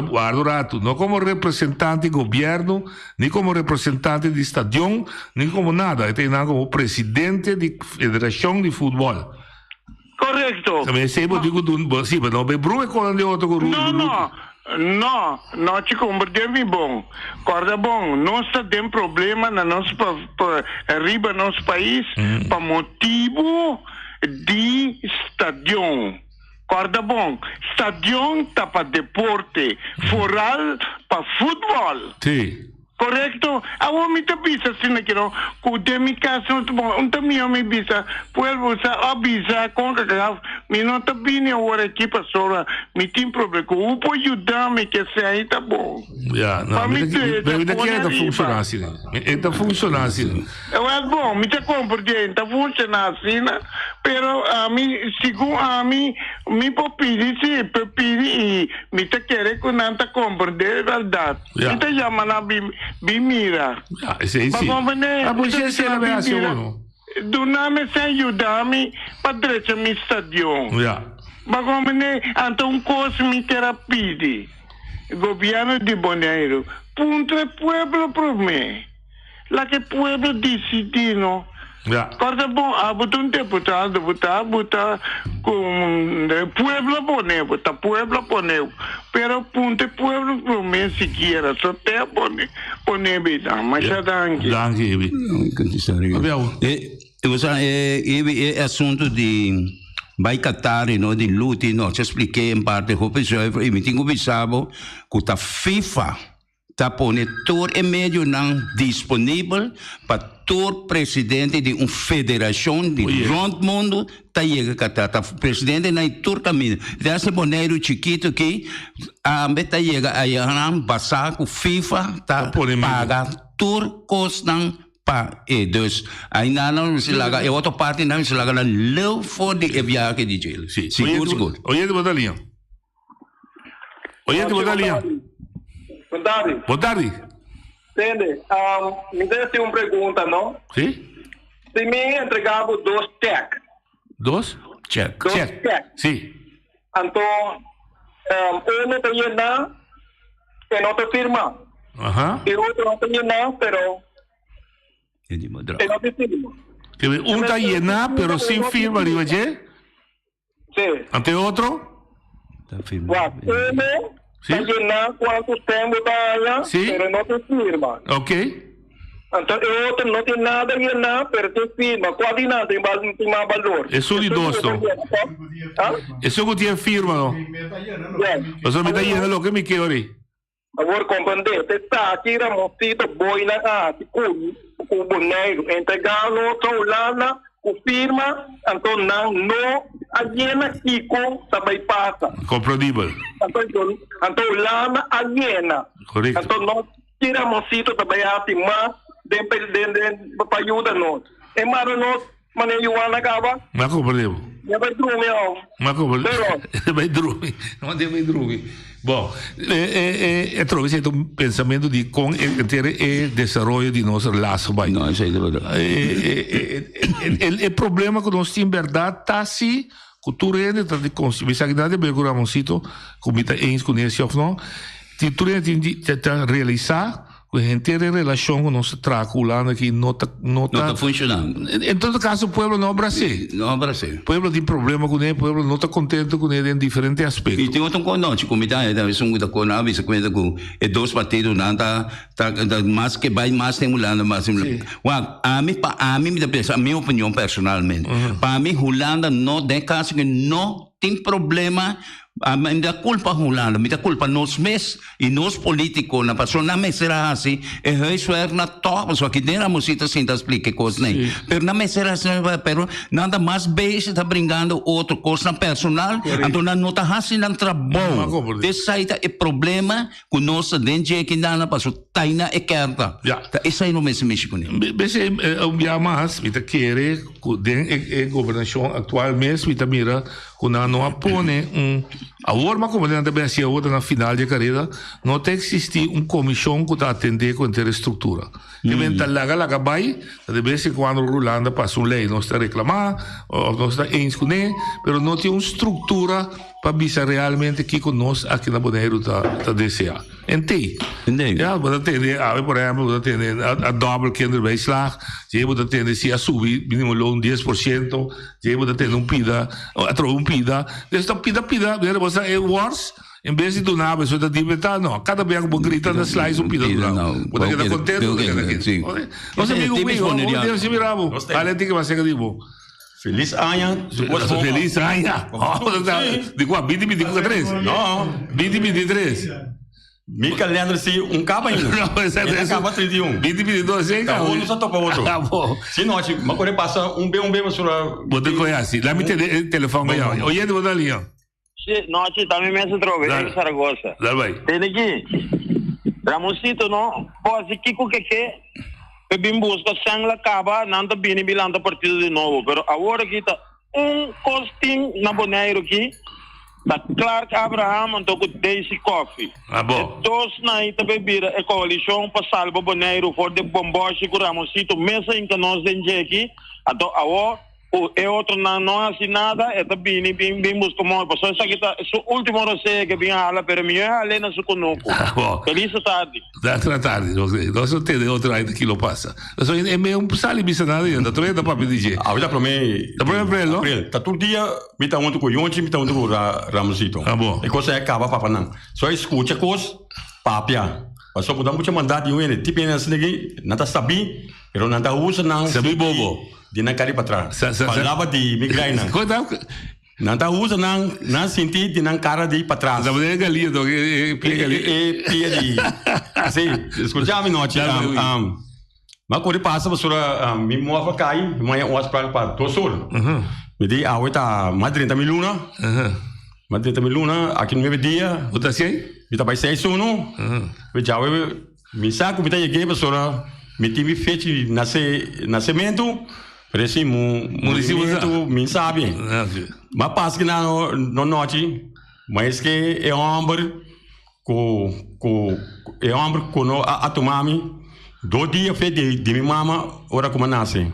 guarda rato, não como representante de governo, nem como representante de estadião, nem como nada, ele tem como presidente de Federação de Futebol. Correcto. Também sempre digo sim, mas não bebru é quando de outro Ruti. Não, te compreende bom. Corda bom, nós temos problema na nossa arriba nosso país por motivo de estadião. Corda bom, estadião tá para deporte, foral para futebol. Sim. Correcto? Agora me te bisa assim que não, com de minha casa não também me bisa, puedo usar a bisa com que me não tá bem agora aqui para sola, me tem problema, o pode ajudar-me que se aí tá bom. Já, não, mas daqui é da funcionar assim, é da funcionar assim. É bom, me te compreende, tá funcionar assim, pero a mim, segundo a mim, me pode pedir se pedir e me te querer que não tá compreender a verdade. Me te chama na Bimira. Sì. Ma poi c'è la versione. Donami se aiutami per dreccia mi stadione. Ma come ne anta un corso mi terapidi. Governo di Bonaire. Punto il pueblo per me. La che pueblo decidino. Cosa bom, a botar um deputado, botar com pueblo poneu, botar pueblo poneu. Pero punto pueblo pro me siquiera, só te pone bem, mas já danke. Danke, Ibi. Abbiamo. E assunto di vai Qatar, no, di luti, no, ci expliquei in parte come e mi tengo pensavo che la FIFA tá pone todo e meio não disponível para todo presidente de uma federação de todo mundo tá chega Qatar, tá presidente na todo caminho. Desse boneiro chiquito que a meta chega aí não passar com FIFA tá paga todo costan pa e dus aí não se laga e outra parte não se laga na low for de viagem de gelo. Sim, seguro. Oye de Botalinha. Boa tarde. Entende? Me desse uma pergunta, não? Sim. Se me entregava 2 cheques. 2? Cheque. Sim. Então, um está llenando e não te firma. E outro não está llenando, pero não te firma. Um está llenando, pero sem firma, arriba, ¿sí? Sim. Ante outro? Está firma. Está llenando quanto tempo está allá, pero não te firma. Ok. Então, outro não tem nada e nada, pero tem firma, quase nada tem mais valor. É solidoso. Isso que tinha firma, não? Mas eu me dá dinheiro, o que me quer aí? Agora, compreender, você está aqui, Ramosito, boi na arte, com o boneiro, entregá-lo, Holanda, com firma, então não aliena Kiko, também passa. Compreendível. Então, Holanda aliena. Correto. Então, nós tiramos Ramosito, também arte, mas, para ajudar nós. E mas nós, mas Joana acaba. Não compreendeu. Vai dormir, ó. Não compreendeu. Vai dormir. Não deve dormir. Bom, trovo que um pensamento de com o desenvolvimento de nossa relação. Não, isso é verdade. O problema que nós temos, verdade, está assim, cultura é de consciência, de Ramoncito, como está com isso, não? Cultura tem de realizar a inteira relação com nossa traculana que não está funcionando. Em todo caso, o povo não abraça. O povo tem problema com ele, o povo não está contente com ele em diferentes aspectos. E tem outro connote, como está, isso da conava, isso conta com dois partidos, não tá mais que vai mais estimulando, mais estimulando. A mim me pensa, a minha opinião personalmente, para mim, Holanda não tem caso que não tem problema. Me dá culpa Holanda, me dá culpa nós mesmos e nós políticos, na pessoa não me será assim, isso é na top, só que nem Ramosito assim te explica coisa nem, pero não me será assim, pero nada mais beijo está brincando outra coisa personal, então não está assim no trabalho, esse aí é problema com nós dentro aqui na pessoa tá aí na equerda, isso aí não me se mexe com ele. Bem, dia mais, me tá querer a governação atual mesmo, me tá mira quando não apone agora, mas como ele também assim, outra na final de carreira, não tem que existir comissão que está atender com a estrutura. E mental laga vai, de vez em quando Rolanda passa uma lei, não está reclamar, ou não está ens com ele, mas não tem uma estrutura para ver realmente que nós aqui na Bonaire está desejando. Entende? Ja, maar dat tem, por exemplo, dat tem a double kinderbijslag, je moet dat tem se a subir minimumloon 10%, je moet dat tem pida, pida, dus dat pida, weer was dat worse. Em vez de donar, a pessoa está libertada, não. Cada vez que grita na slice, pida não. Porque está contente, porque nosso amigo meu, Deus se mirava. Olha, tem que fazer que digo. Feliz Anha. Feliz Anha. De qual? 2023? Não. 2023. Mica Leandro, se cabo ainda. Não, esse é acaba 31. 2022, hein, cara? Um só topa outro. Tá bom. Se não, mas quando passa um bem, mas só. Você conhece? Lá me tem telefone aí. Oi, Edu, da linha. Não, também me trove, em Saragossa. Lá vai. Tem aqui. Ramosito, não? Pode que o que bem busca sangue acaba, não tá bem bilando partido de novo, pero agora aqui tá costinho na Bonaire aqui. Da Clark Abraham então com Daisy Coffee. Ah, bom. Todos na ita bebida a coalição para salvar Bonaire for de bomboche com Ramosito mesa em que nós temos aqui. Então agora o outro não assinada é também bem busca mal. Passou isso aqui tá o último receio que vinha ala pero minha além na su conosco. Ah, bom. Feliz tarde. Da tarde, nós não temos outra ainda que lo passa. Nós é meio sali bisa nada ainda, tu ainda para pedir. Ah, já para mim. Da para april, não? Tá todo dia me tá muito com Yonchi, me tá muito com Ramosito. Ah, bom. E coisa acaba para não. Só escuta coisa, papia. Passou por dar muito mandado e ele tipo assim aqui, não tá sabi, pero não tá usa não. Sabi bobo. De não cair para trás. Falava de migraina. Não tá usa não sentir de não cara de ir para trás. Da maneira galinha, do pia de. Assim, escutava noite. Mas quando passa, você me move cai, amanhã eu acho para tô solo. Me diz, ah, tá mais 30 mil luna. Mais 30 mil luna aqui no meu dia. O tá sei? Me tá vai 6 1. Me já me saco me tá aqui, pessoa. Me tive feito nascimento. Parece movimento, me sabe. Mas passa que na noite, mas que é homem com a tomar-me 2 dias fez de minha mama, ora como nasce.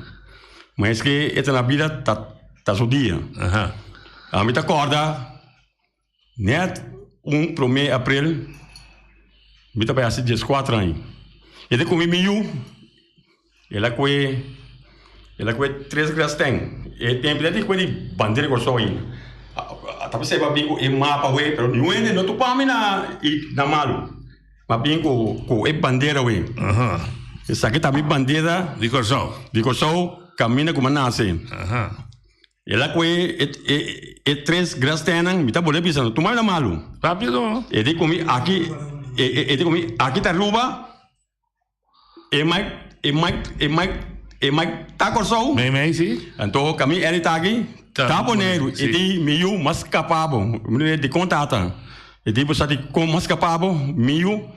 Mas que essa na vida tá seu dia. A mim tá acorda, né? 1 de abril, me tá para 14 anos. Ele comigo meio, ela com 3 graus tem. E tem que com ele bandeira com só aí. Tá percebendo bingo e mapa we, pero não é não tu para mim na malu. Mas bingo com e bandeira we. Essa aqui tá minha bandeira de Corsol. De Corsol, caminha como nasce. Ela foi e 3 grastenan, me tá bolando pensando, tu mais na malu. Rápido. E de comi aqui, aqui tá ruba. E mais tá Corsol. Bem, sim. Então, caminho ele tá aqui. Tá boneiro. E de meio mas capabo, de contata. E de você de como mas capabo, meio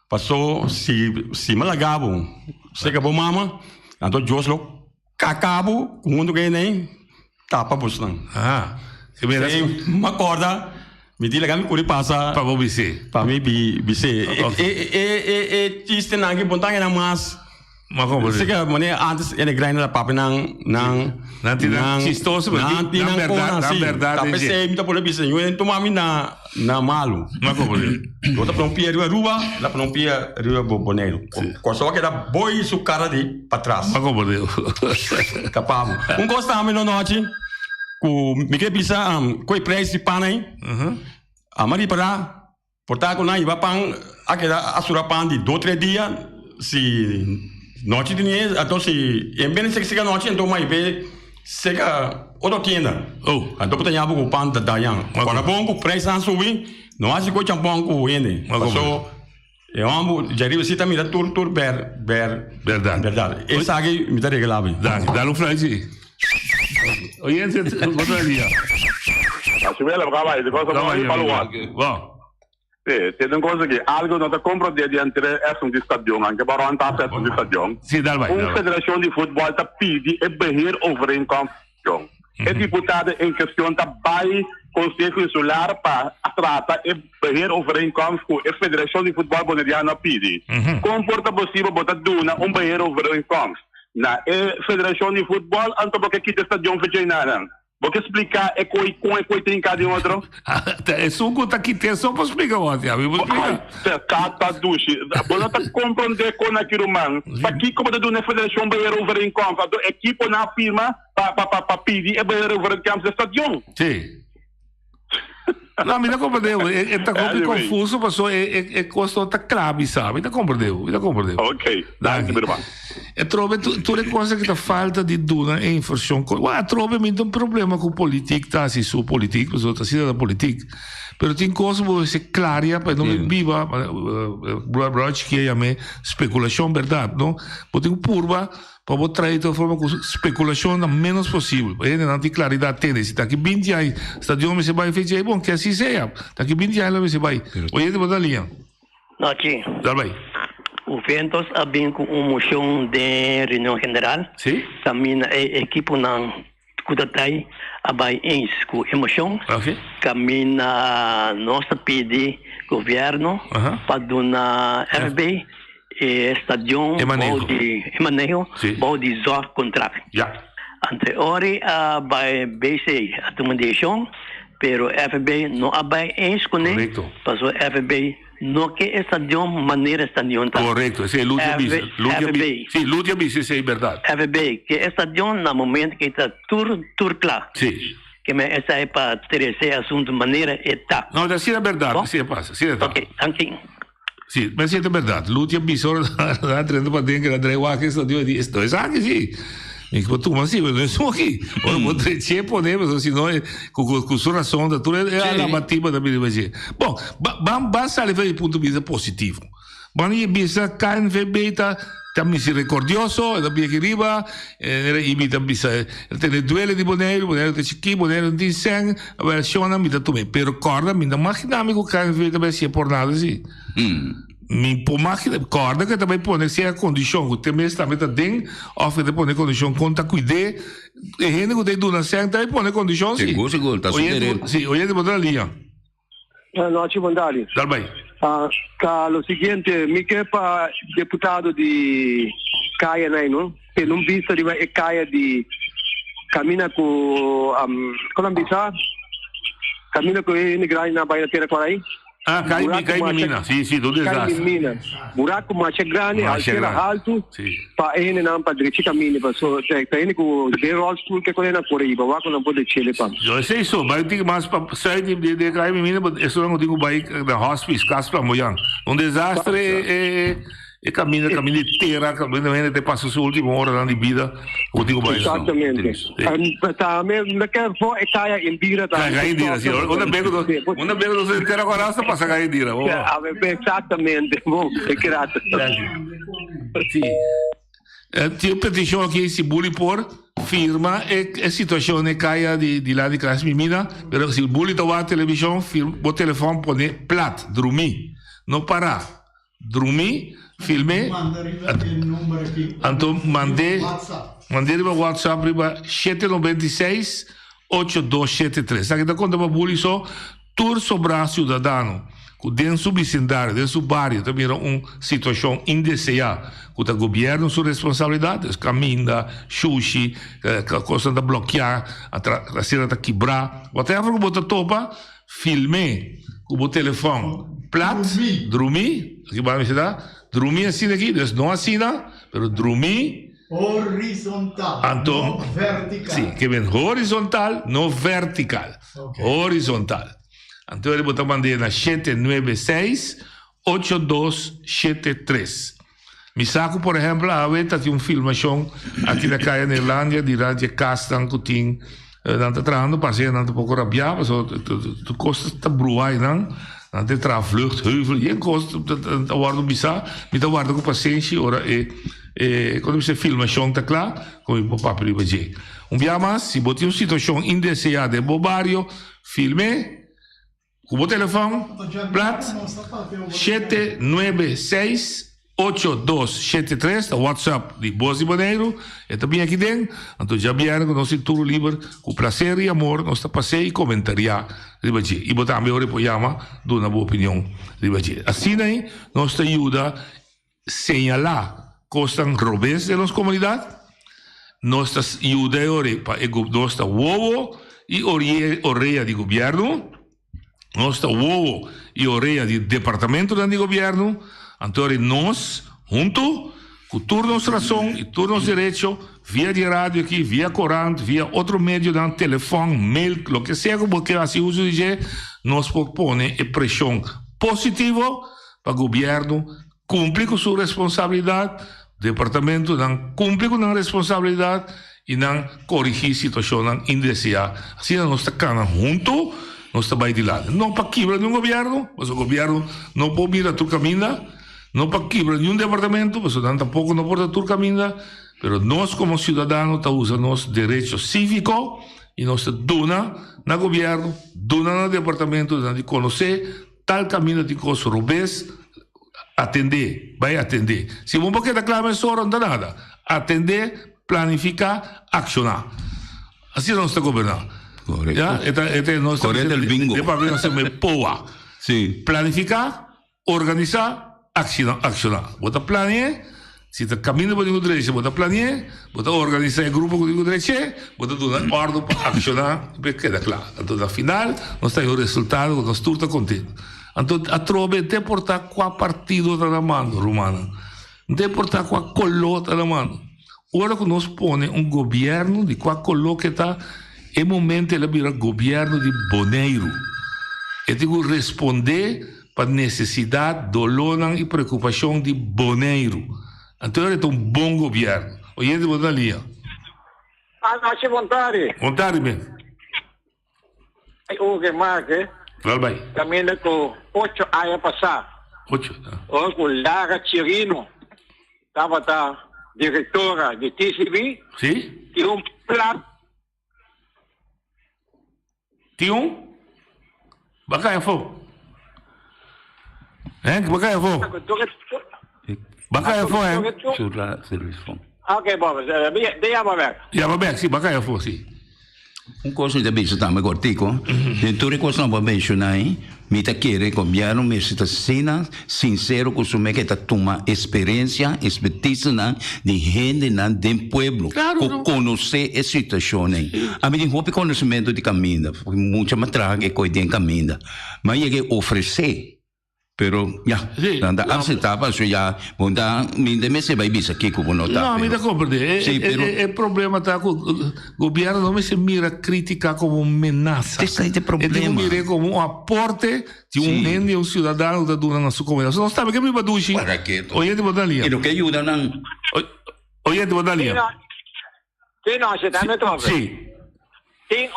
passou se malagabo. Chega bom mama. Então Joslo cacabo, quando que nem tapa busnan. Que beleza. Uma corda. Me diga que me curi passa. Para o BC. Para mim BC. Tiste nangi bontang na mas. Mas como você? Sega mané antes ele grind na papo nang chistoso, na verdade. Tapi saya minta boleh bisa. Eu então mami na malu. Mas como ele? Eu tá pia rua, lá pia rua boneiro. Coisa que era boi su cara de para trás. Mas como ele? Capavo. Gostava no noite. Com me que bisa coi preço pana aí. Amari para portar com nai bapang aquela asurapan de 2-3 dias se noite de dinheiro, então se em bem se chega noite então mais bem chega outra tienda. Então puta nhabo com pan da dayan. Quando bom com preço não subir, não acho que champão com ele. Então eu amo já rive também da tour verdade. Esse aqui me dá regalado. Dá no flash. Oye, outro dia. A chuvela brava, de coisa não falou. Bom. Tem uma coisa que algo não está comprado de entre essa de estadião, anche para o essa de estadião. Sim, dá vai. A federação de futebol está pedindo é beheer overeenkomst. A deputada em questão está vai Conselho Insular para tratar é beheer overeenkomst que a federação de futebol boliviana pede. Como porta possível botar duna beheer overeenkomst na federação de futebol anto porque quita estadião fechado. Vou explicar é coi trincado em outro. É suco tá aqui tem só para explicar ontem. Tá duche. Você tá compreender com aquilo man. Para que como da na federação beira over em campo, a equipe na firma para pedir é beira over em campo do estadião. Sim. Não, me dá compreendeu. Tá confuso, passou é costo tá clave, sabe? Tá compreendeu. Ok. Danke, meu irmão. E trove tu le cose che falta di duna e infrazione. Trove un problema con politica, tá si su politica, perché si da politica. Però tin cosa vuoi se claria, per non viva broch che a me speculazione verdad, no? Potem purva para trazer de forma com especulação o menos possível. E não tem claridade tende. Se daqui 20 anos estadião me se vai fazer é bom que assim seja. Daqui 20 anos me se vai. Oye de botar linha. Não, aqui. Tá bem. O Ventos abriu com uma moção de reunião general. Sim. Também a equipe não cuidatai abai ens com emoção. Ok. Caminha nossa pede governo para donar RB e estadião Emanejo bom de zorg contract. Ante ori by BC accommodation, pero FB não abai ens com ele. Passou FB no que estadião maneira estadião tá. Correto, sim, Lúcia Bis, sim, é verdade. FB que estadião no momento que está tour claro. Sim. Que me essa é para ter esse assunto maneira está. Não, assim é verdade, sim passa, sim é verdade. Ok, thank you. Sì, ma siete verdade. Lúcia Bissora da trendo para dentro da drewa che sto dio di sto. Esatto, sì. E tu ma sì, non sono qui. Ora potrei c'è ponere, se no con sua sonda tu è la mattina da mi dice. Bom, basta le fare punto di vista positivo. Bani bisa KNV beta tammi si ricordioso da via che arriva imita bisa il duello di Bonero di Cicchi, Bonero di Sen, versione mi da tu me, però corda mi da machinami con KNV da si è portato sì. Mi può macchina corda che também pone sia condizione che te me sta metta ding of che te pone condizione conta qui de e gente che te dona senta e pone condizione sì. Sicuro, sta succedendo. Sì, oye de botar linha. Noite, Bondali. Dal bem. Lo seguinte, mi chepa deputado di Caia, não? Que não vista de Caia de caminha com Colambisa, caminha com ele grande na Baía Terra Quaraí. Cai Minas, sì, do desastre. Cai Minas. Buraco mais grande, altura alto. Pa ele não para direita caminha, para so, tá ele com de roll stool que corre na por aí, para não pode chele pa. Eu sei isso, mas tem mais para sair de Cai Minas, isso não digo vai da hospice, casa para moyang. Um desastre E cammina intera, cammina te passa sua ultima ora di vita, o dico mai. Esattamente. Me che fu e caia in dira da. Caia in dira, sì. Una bega do intera corasta passa caia in dira. Esattamente. Grazie. Sì. Ti petizione che si bulli por firma e situazione caia di là di classe mimina, però se il bulli tova television, film, o telefono pone plat, drumi, non parà, drumi, filme, anto mande riba WhatsApp riba 796 8273. Sa che da conta bulli so tur sobra ciudadano. Den su bicendário, den su barrio, também era situação indesejada. O governo sua responsabilidade, caminha, sushi, coisa da bloquear, a cena da quebrar. Whatever que bota topa, filme, com o telefone, plat, dormir, aqui vai me dar, dormir assim aqui, não assim, mas dormir horizontal, não vertical. Sim, que vem horizontal, não vertical. Okay. Horizontal. Então ele botou bandeira na 796-8273. Me saco, por exemplo, a vez tem filmação aqui na Caia Neerlândia, de Rádio Castan, que tem, não está trazendo, passei, não está pouco rabiar, mas tu costa está bruai, não está trazendo vlucht, heuvel, e costa, está guardando bizarro, me está guardando com paciência, ora, quando você filmação está claro, como o papo de baixo. Dia mais, se botar uma situação indesejada de bobario, filme, com o telefone, plat 796-8273, o WhatsApp de Bosi Boneiro, e também aqui dentro, então já vieram com nosso tour livre, com prazer e amor, nós passei e comentaria, e botar a melhor apoiama, dar uma boa opinião, assim aí, nós te ajuda a señalar costas robes de nossa comunidade, nós te ajuda para nós te ovo e orelha de governo, nós uovo e orelha de departamento do governo, então nós, junto, com turnos razão e turnos direito, via de rádio aqui, via corante, via outro meio, de telefone, mail, o que seja, porque assim uso de nós propõe a pressão positiva para o governo cumprir com sua responsabilidade, o departamento não cumprir com a responsabilidade e não corrigir a situação indesejada. Assim nós estamos juntos, nós estamos de lado. Não para quebrar nenhum governo, mas o governo não pode vir a tu caminho, não para quebrar nenhum departamento, mas tampouco não pode a tu caminho, mas nós como cidadãos estamos usando nosso direito cívico e nós dona no governo, dona no departamento, de conhecer tal caminho de coisas rubês, atender, vai atender. Se um pouquinho da clave só não dá nada, atender, planificar, accionar. Assim nós estamos governando. Correcto. ¿Ya? Este es nuestro bingo. POA. Sí. Planificar, organizar, accionar. Vota planear, si te camina por ningún derecho, vota planear, vota organizar el grupo con ningún derecho, vota dar orden para accionar, pues queda claro. Entonces, al final, nos está el resultado, nos está contento. Entonces, a trove deportar qua partido da mano, romana. Deportar qua colota da mano. Ora que nos pone un gobierno de qua coló que está é momento ele virar governo de Boneiro. Eu tenho que responder para a necessidade, dolor e preocupação de Boneiro. Então ele é um bom governo. Oye, de boa linha. Noite vontade. Vontade, bem. O que mais, eh? Vai, vai. Caminho com 8 anos passar. 8? O com Lara Tirino. Estava diretora de TCB. Sim. E plato. Tião? Bacana, fogo. Bacana, fogo. Bacana, fogo, Ok, bom, deixa ver. Já ver, sim, bacana, fogo, sim. Coisa de beijo também, cortico. Então, coisa não pode mencionar, me tá querendo governo, me está sendo sincero com o que está tomando experiência, expertise de gente do pueblo, com conhecer a situação. A mim, não é conhecimento de caminho, porque muita matraca é coisa de caminho, mas ele oferecer Pero nanda accettava so ya monda minde me se vai bisa que como nota. No, mi da comprende. El problema está con el gobierno no me se mira crítica como amenaza. Ese es el problema. E mira como un aporte de un ente, un ciudadano da dura na sua comunidade. Não sabe que me badushi. Oye te botar linha. E que ajuda não. Oye te botar linha. Sim, nós já me troca. Sim. Tem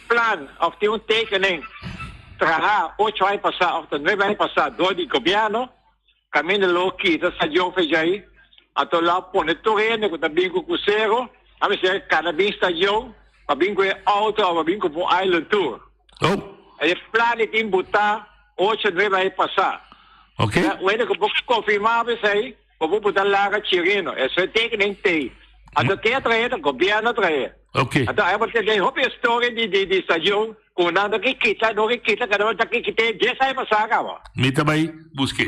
plan, of tem tekening. Traha 8 anos passados, 9 anos passados, do governo, caminho lo quita, stadion fejai, ato lá pone torrente, com também com cruzeiro, a mim se cada bem stadion, a bem com auto, a bem com island tour. E plano tem botar 8, 9 anos passados. Ok. O ainda que vou confirmar isso vou botar lá a Chirino, esse tem que nem tem. Ato que atrair, o governo atrair. Ok. Ato aí você tem roupa história de stadion. Kuna nakikita, kada nakikita, desa ay masaka. Mita bay, busquei.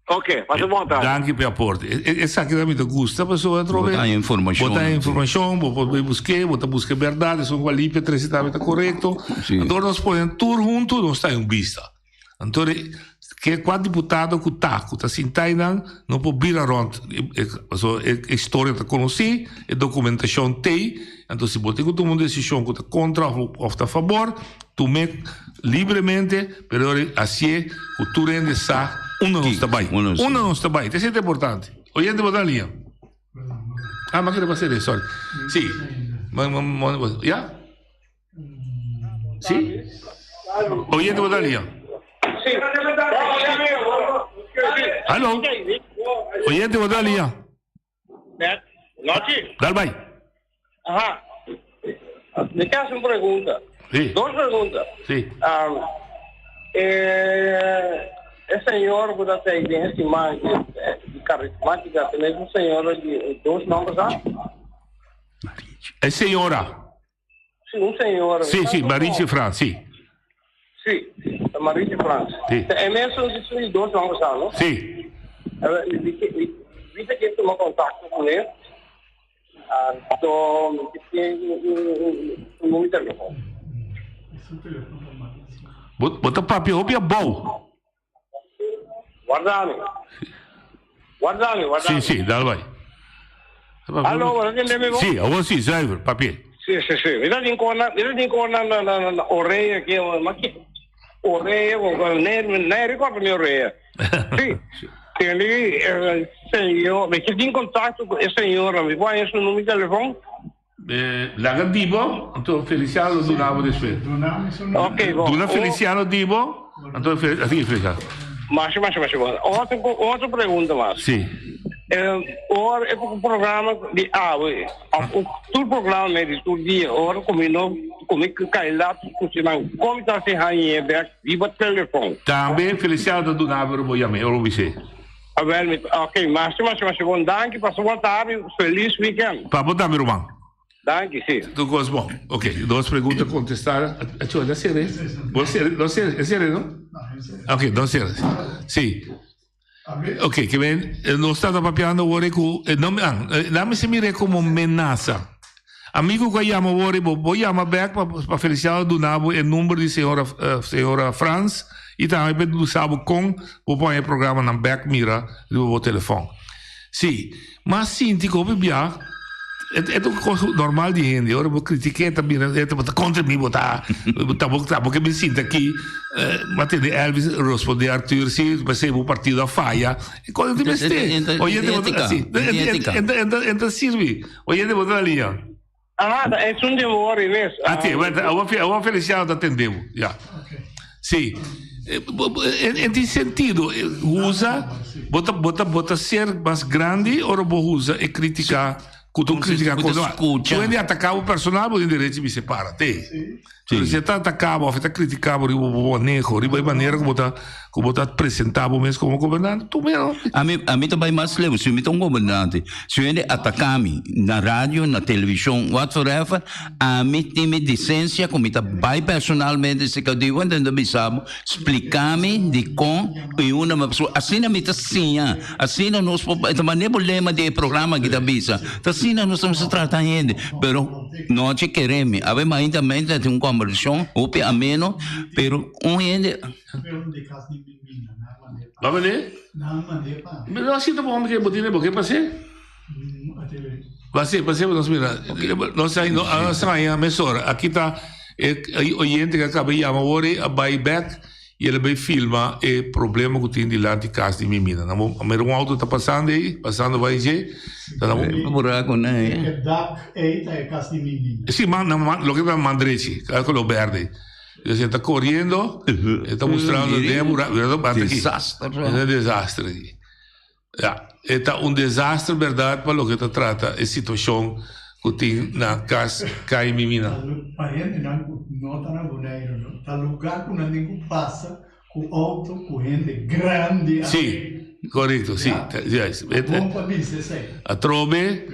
Ok, passo vontade. Danke per aporte. Essa que me gusta, pessoa trove. Botar informação, botar buscar verdade, são quali per estava correto. Então nós podemos tudo junto, nós está em vista. Então que quando deputado que tá sintainan, não pode vir around. A história tá conheci, a documentação tem. Então se você tem uma decisão que está contra ou está a favor, tu me livremente, pero assim que tu rende sa, não está bem. Não está bem. Isso é importante. Oyente botar linha. Mas que vai ser isso? Sorry. Sim. Já? Sim? Oyente botar linha. Alô? Oyente botar linha. Noche. Dale, vai. Ajá. Me queda una pregunta. Sí. Dos preguntas. Sí. El señor que está en esta imagen carismática, ¿tenés un señor de dos nombres? Es señora. Sí, un señor. Sí, Mariche France, sí. Sí, Mariche France. Sí. En eso son dos nombres, ¿no? Sí. Viste que tomó contacto con él. Então, um número de telefone. Bota papel, é bom. Guardame. Sim, dá vai. Alô, você entende bom? Sim, agora sim, zuiver, papel. Sim. Ele tem na orelha aqui, mas que orelha, nem recordo minha orelha. Sim. Ele, senhor, mas que tem contato com esse senhor, me conhece o número de telefone? Laga Dibo, então Feliciano do Nabo de Sué. Ok, bom. Dona Feliciano Dibo, então assim Feliciano. Mas, outra pergunta mais. Sim. Ora, é um programa de água. Todo programa de todo dia, ora, como que cai lá, como está se rainha, e o telefone. Também Feliciano do Nabo, eu vou chamar, eu vou dizer. Ok, mas bom, danke, passou boa tarde, feliz weekend. Para botar meu irmão. Danke, sim. Tu gosta bom. Ok, duas perguntas contestadas. Deixa eu ser, é sério, não? Ok, não ser. Sim. Ok, que bem, não está papiando agora com, não me se mire como amenaça. Amigo que chama agora, vou chamar back para Feliciano do Nabo, o número de senhora France. E também do sábado vou pôr o programa na back mira do telefone. Sim, mas sim, te copia é uma coisa normal de gente. Agora vou criticar também, contra mim, porque me sinto aqui, mas tem Elvis responder Arthur, sim, mas se o partido a falha, e quando te meste, hoje eu vou assim, então serve, hoje eu vou dar ali. É um demora mesmo. Eu vou Feliciano atendemos, já. Sim. Em sentido, usa, bota ser mais grande ou usa e criticar, criticar coisa. Quando atacar o personagem, você tem direito de me separar, tem. Se você está atacando, você está criticando o manejo, a maneira como está apresentado mesmo como governante, tu mesmo. A mim também mais leve, se eu me um governante, se ele atacar-me na rádio, na televisão, whatever, a mim tem licença, como está bem personalmente, se eu digo, entendo bem, sabe, explicar-me de como e uma pessoa, assim não me está assim não nós, também não é problema de programa que está bisa, assim não nós estamos tratando, pero Não te queremos. Ave ainda mente de uma conversão, ope ameno, pero gente. Va bene? Mas não assim tá bom, porque botinha porque passei. Passei, nós mira, nós aí a emissora. Aqui tá o gente que acaba de chamar hoje a buyback e ele vai filmar o problema que tem de lá de casa de menina. Mas um auto tá passando aí, vai ver. Tá um buraco, né? É DAC, é casa de menina. Sim, lo que é mandreci, aquilo verde. Ele está correndo, está mostrando desastre. É um desastre. É um desastre, verdade, para o que se trata a situação que tem na casa cai menina. A gente não está na boneira, não. Está lugar que não ninguém passa com auto, com gente grande. Sim, correto, sim. Bom para mim, você sabe. A trobe.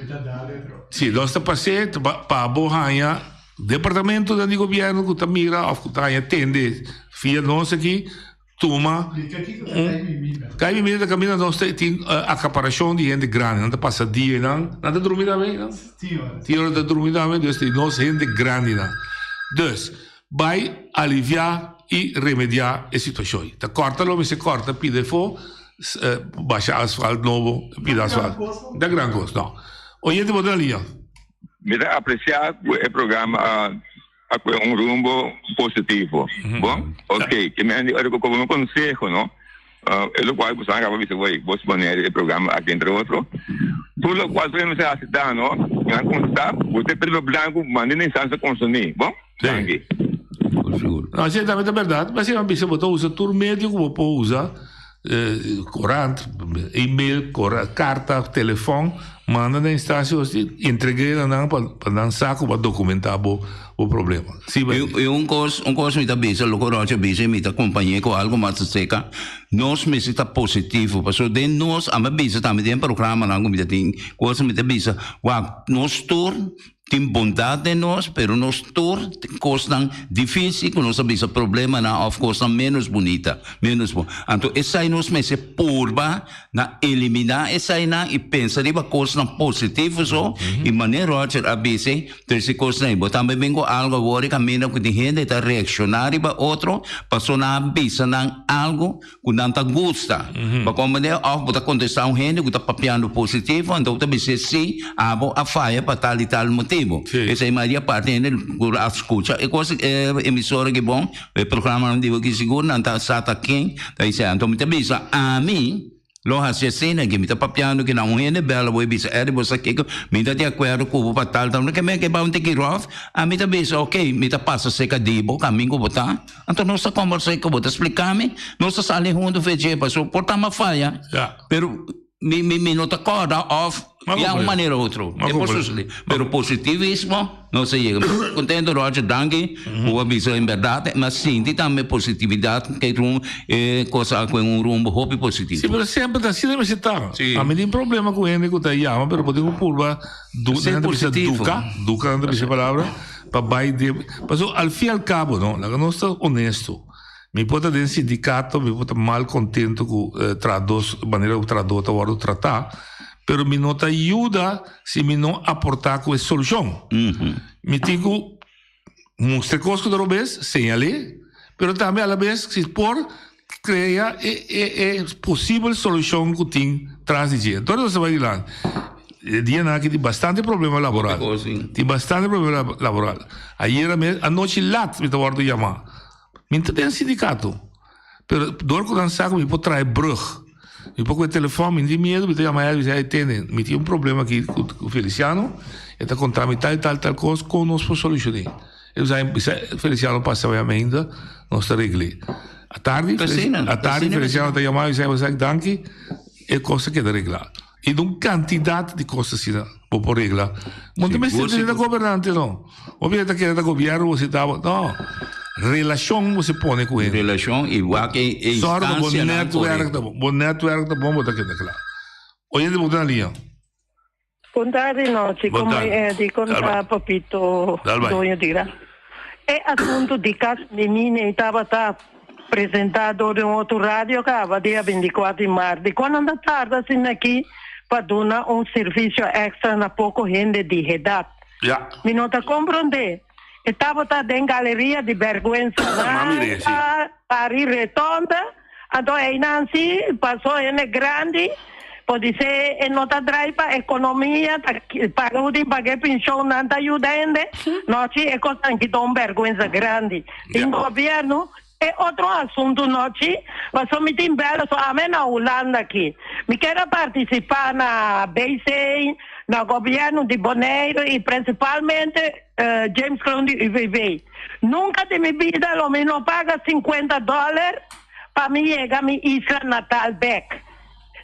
Sim, nós está passando para a Bohanha, departamento do governo que está mira, ou que está atende, filha nossa aqui, toma. Cai menina da caminho, nós tem acaparação de gente grande, não está passa dia, não está dormir também, não? Sim, hora de dormir também, então tem nós gente grande, não? Então, vai aliviar e remediar a situação. Tá corta-lo, mas se corta, pide fogo, baixa asfalto novo, pide asfalto. Da grande coisa, não. Hoje te botar ali, ó. Mira, apreciar o programa a rumbo positivo. Bom? Ok. Que me digo como um consejo, não? É o qual você acaba de ver, você maneira o programa aqui entre outros. Por lo qual você não se assista, não? Não constar, você pelo branco, manda nem sansa consumir. Bom? Sim. Não, certamente é verdade, mas se uma pessoa botar usa tudo médio, como pode usar corante, e-mail, carta, telefone, manda na instância, entreguei lá para dar saco para documentar o problema. E um coisa me está dizendo, o que eu me acompanhei com algo mais seca, nós me está positivo, porque de nós, a minha bisa também tem programa, não me tem coisa me está dizendo, nós tour tem bondade de nós, pero nós tour costam difícil, que nós sabemos problema na of course menos bonita, menos bom. Então essa aí nós me se purba na eliminar essa aí na e pensar de coisas positivas só e maneira Roger a base terceira coisa aí, botar também vengo algo agora caminho que tem gente está reaccionar para outro, passou na bisa na algo que não tá gosta. Para como de botar contestar um gente que está papiando positivo, então também se sim, a faia para tal e tal motivo. Essa é a maioria parte né, a escuta. E coisa emissora que bom, o programa não digo que seguro não está sata quem, daí se então me bisa a mim lo assassina que me está papiando que não é bela vou bisa é você que me está de acordo com o tal então que me que vão ter que rof a me está bisa ok me está passa seca dibo caminho que botar então nós conversar que botar explicar-me nós saímos juntos veja passou portar uma falha pero me não está corda off de uma maneira ou outra é possível pero positivismo não se chega contento Roger danke o aviso em verdade mas sim também positividade que é coisa com rumbo hope positivo sim mas sempre está assim deve estar a mim tem problema com ele que está aí mas podemos purba duca não tem palavra para vai de passou al fim al cabo não nós está honesto me pode ter sindicato me pode mal contento com trados maneira o trador tá hora tratar pero me não te ajuda se me não aportar com a solução. Me digo, mostra coisas que vez, sem a lei, pero também a vez se por criar é possível solução que tem traz de dia. Então você vai lá. Dia aqui tem bastante problema laboral. Tem bastante problema laboral. Ayer a noite lá me estava a chamar. Me tem sindicato. Pero dor que dançar me pode trazer brug. E pouco de telefone, me deu medo, me deu a maior, me entende, me tinha problema aqui com o Feliciano, ele está contando tal coisa, com nós por solucionar. Eu já, Feliciano passava ainda, nós está reglando. À tarde, Feliciano está chamando e disse, danke, é coisa que é arreglar. E de uma quantidade de coisas assim, por reglar. Mas também se da governante, não. Obviamente que era governo, você estava, não. Relação você põe com ele. Relação igual que instância. Bom network da bom botar aqui claro. Hoje de botar ali. Boa tarde noite, como é de contar papito dono dirá. É assunto de casa menina estava apresentado em outro rádio acaba dia 24 de março. De quando anda tarde assim aqui para dar serviço extra na pouco gente de idade. Mi non ti comprende. E stavo in galleria di vergüenza. A riretonda. Allora innanzi passò in grandi. Poi dice e non ti drai per economia. Pagati perché pensione non ti aiutando. No, è cosa anche un vergüenza grande. Il governo. E altro assunto oggi, ma sono in bello, a me na Olanda aqui. Mi quero participare na BC, no governo di Bonaire e principalmente James Crown di UVV. Nunca de mi vida lo menos paga $50 para me llegar a mi isla natal back.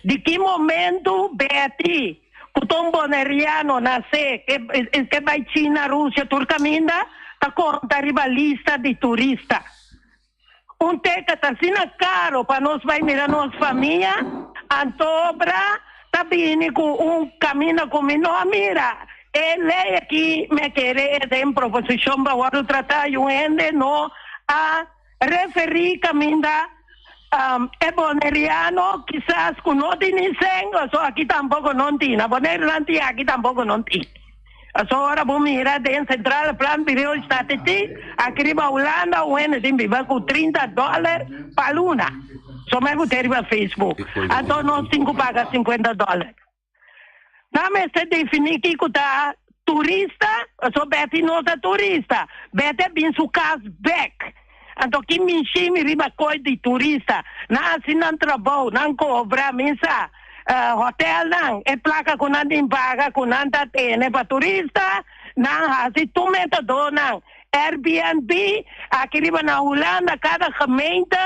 Di que momento, Betty, un boneriano nasce, que vai China, Rússia, Turcaminda, tá conta rivalista di turista. Un teca tá sina caro para nós vai mirar nossa família, antobra tá bem com caminho com nós mira. Ele aqui me quer em proposição para o tratar eu ende no a referir caminda é boneriano quizás com não tem ninguém, só aqui tampouco não tem, na boneriano aqui tampouco não tem. Ora vou mirar dentro central plan video statistic aqui na Holanda o ene tem viva com $30 para luna. Só me vou ter no Facebook. Então nós 5 paga $50. Na me se definir que tá turista, só Betty não é turista. Betty vem su casa back. Então que me chama riba coisa de turista. Na se não trabalho, não cobra mesa. Hotel não, é placa com nada paga, com nada tem, para turista, não, se tu metador não, Airbnb, aqui na Holanda, cada gemeente,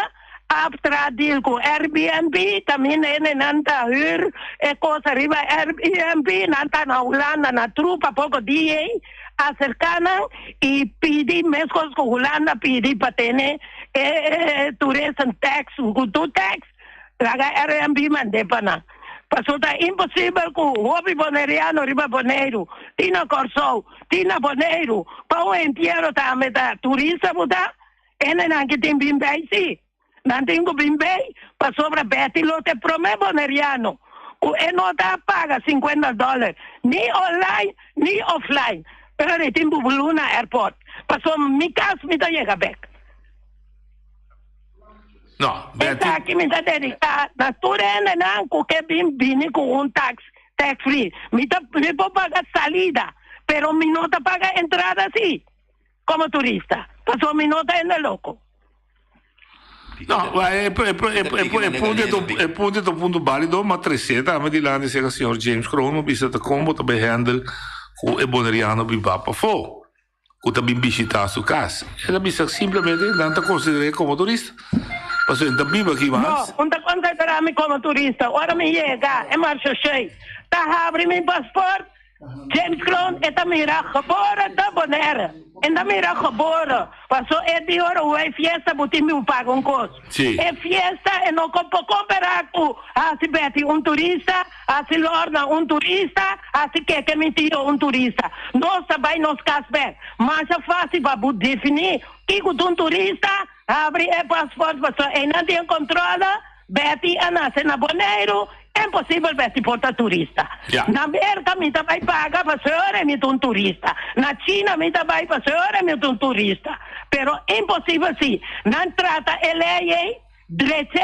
abtradil com Airbnb, também é nanta huur, é coisa riba Airbnb, nanta na Holanda, na trupa, pouco dia, acercam e pedir, mesmo com Holanda, pedir para ter, turista tax, com tu tax, laga Airbnb mande para não. Passou tá impossível com o hobby boneriano riba Bonaire, tina Corso, tina Bonaire, para o inteiro tá meta turista muda, ene não que tem bem bem sim, não tem bem bem, passou para Betty lo te promete boneriano, o não tá paga $50, nem online nem offline, pero ele tem Luna Airport, passou mi casa me tá chega back. No, Betty. Essa aqui me dá dedicada, na turena não, porque vim com tax free. Me vou pagar salida, pero me não paga entrada assim, como turista. Passou me não tá indo louco. No, è punto valido, ma 300 anni di là di il signor James Crown, visto che come to behandle con e boneriano bi va pa fo. Con ta visita su casa. E la bisa simplemente non considerare come turista. Passou então biba aqui mais. Não, não consideramos como turista. Ora me chega, é marcha cheia. Tá abre meu passaporte. James Crown é da mira geboren da Bonaire. En da mira geboren. Passou é de hora o é fiesta botim me paga costo. Sim. É fiesta e não comparar com se Betty turista, se Lorna turista, se que me tira turista. Nós também nos casbé. Mas é fácil para definir que turista abre o passaporte, e não tem controle, Betty nasce na Bonaire, é impossível Betty portar turista. Na América, me também paga para senhora e um turista. Na China, me também para senhora e um turista. Pero é impossível sim. Não trata ele, direito,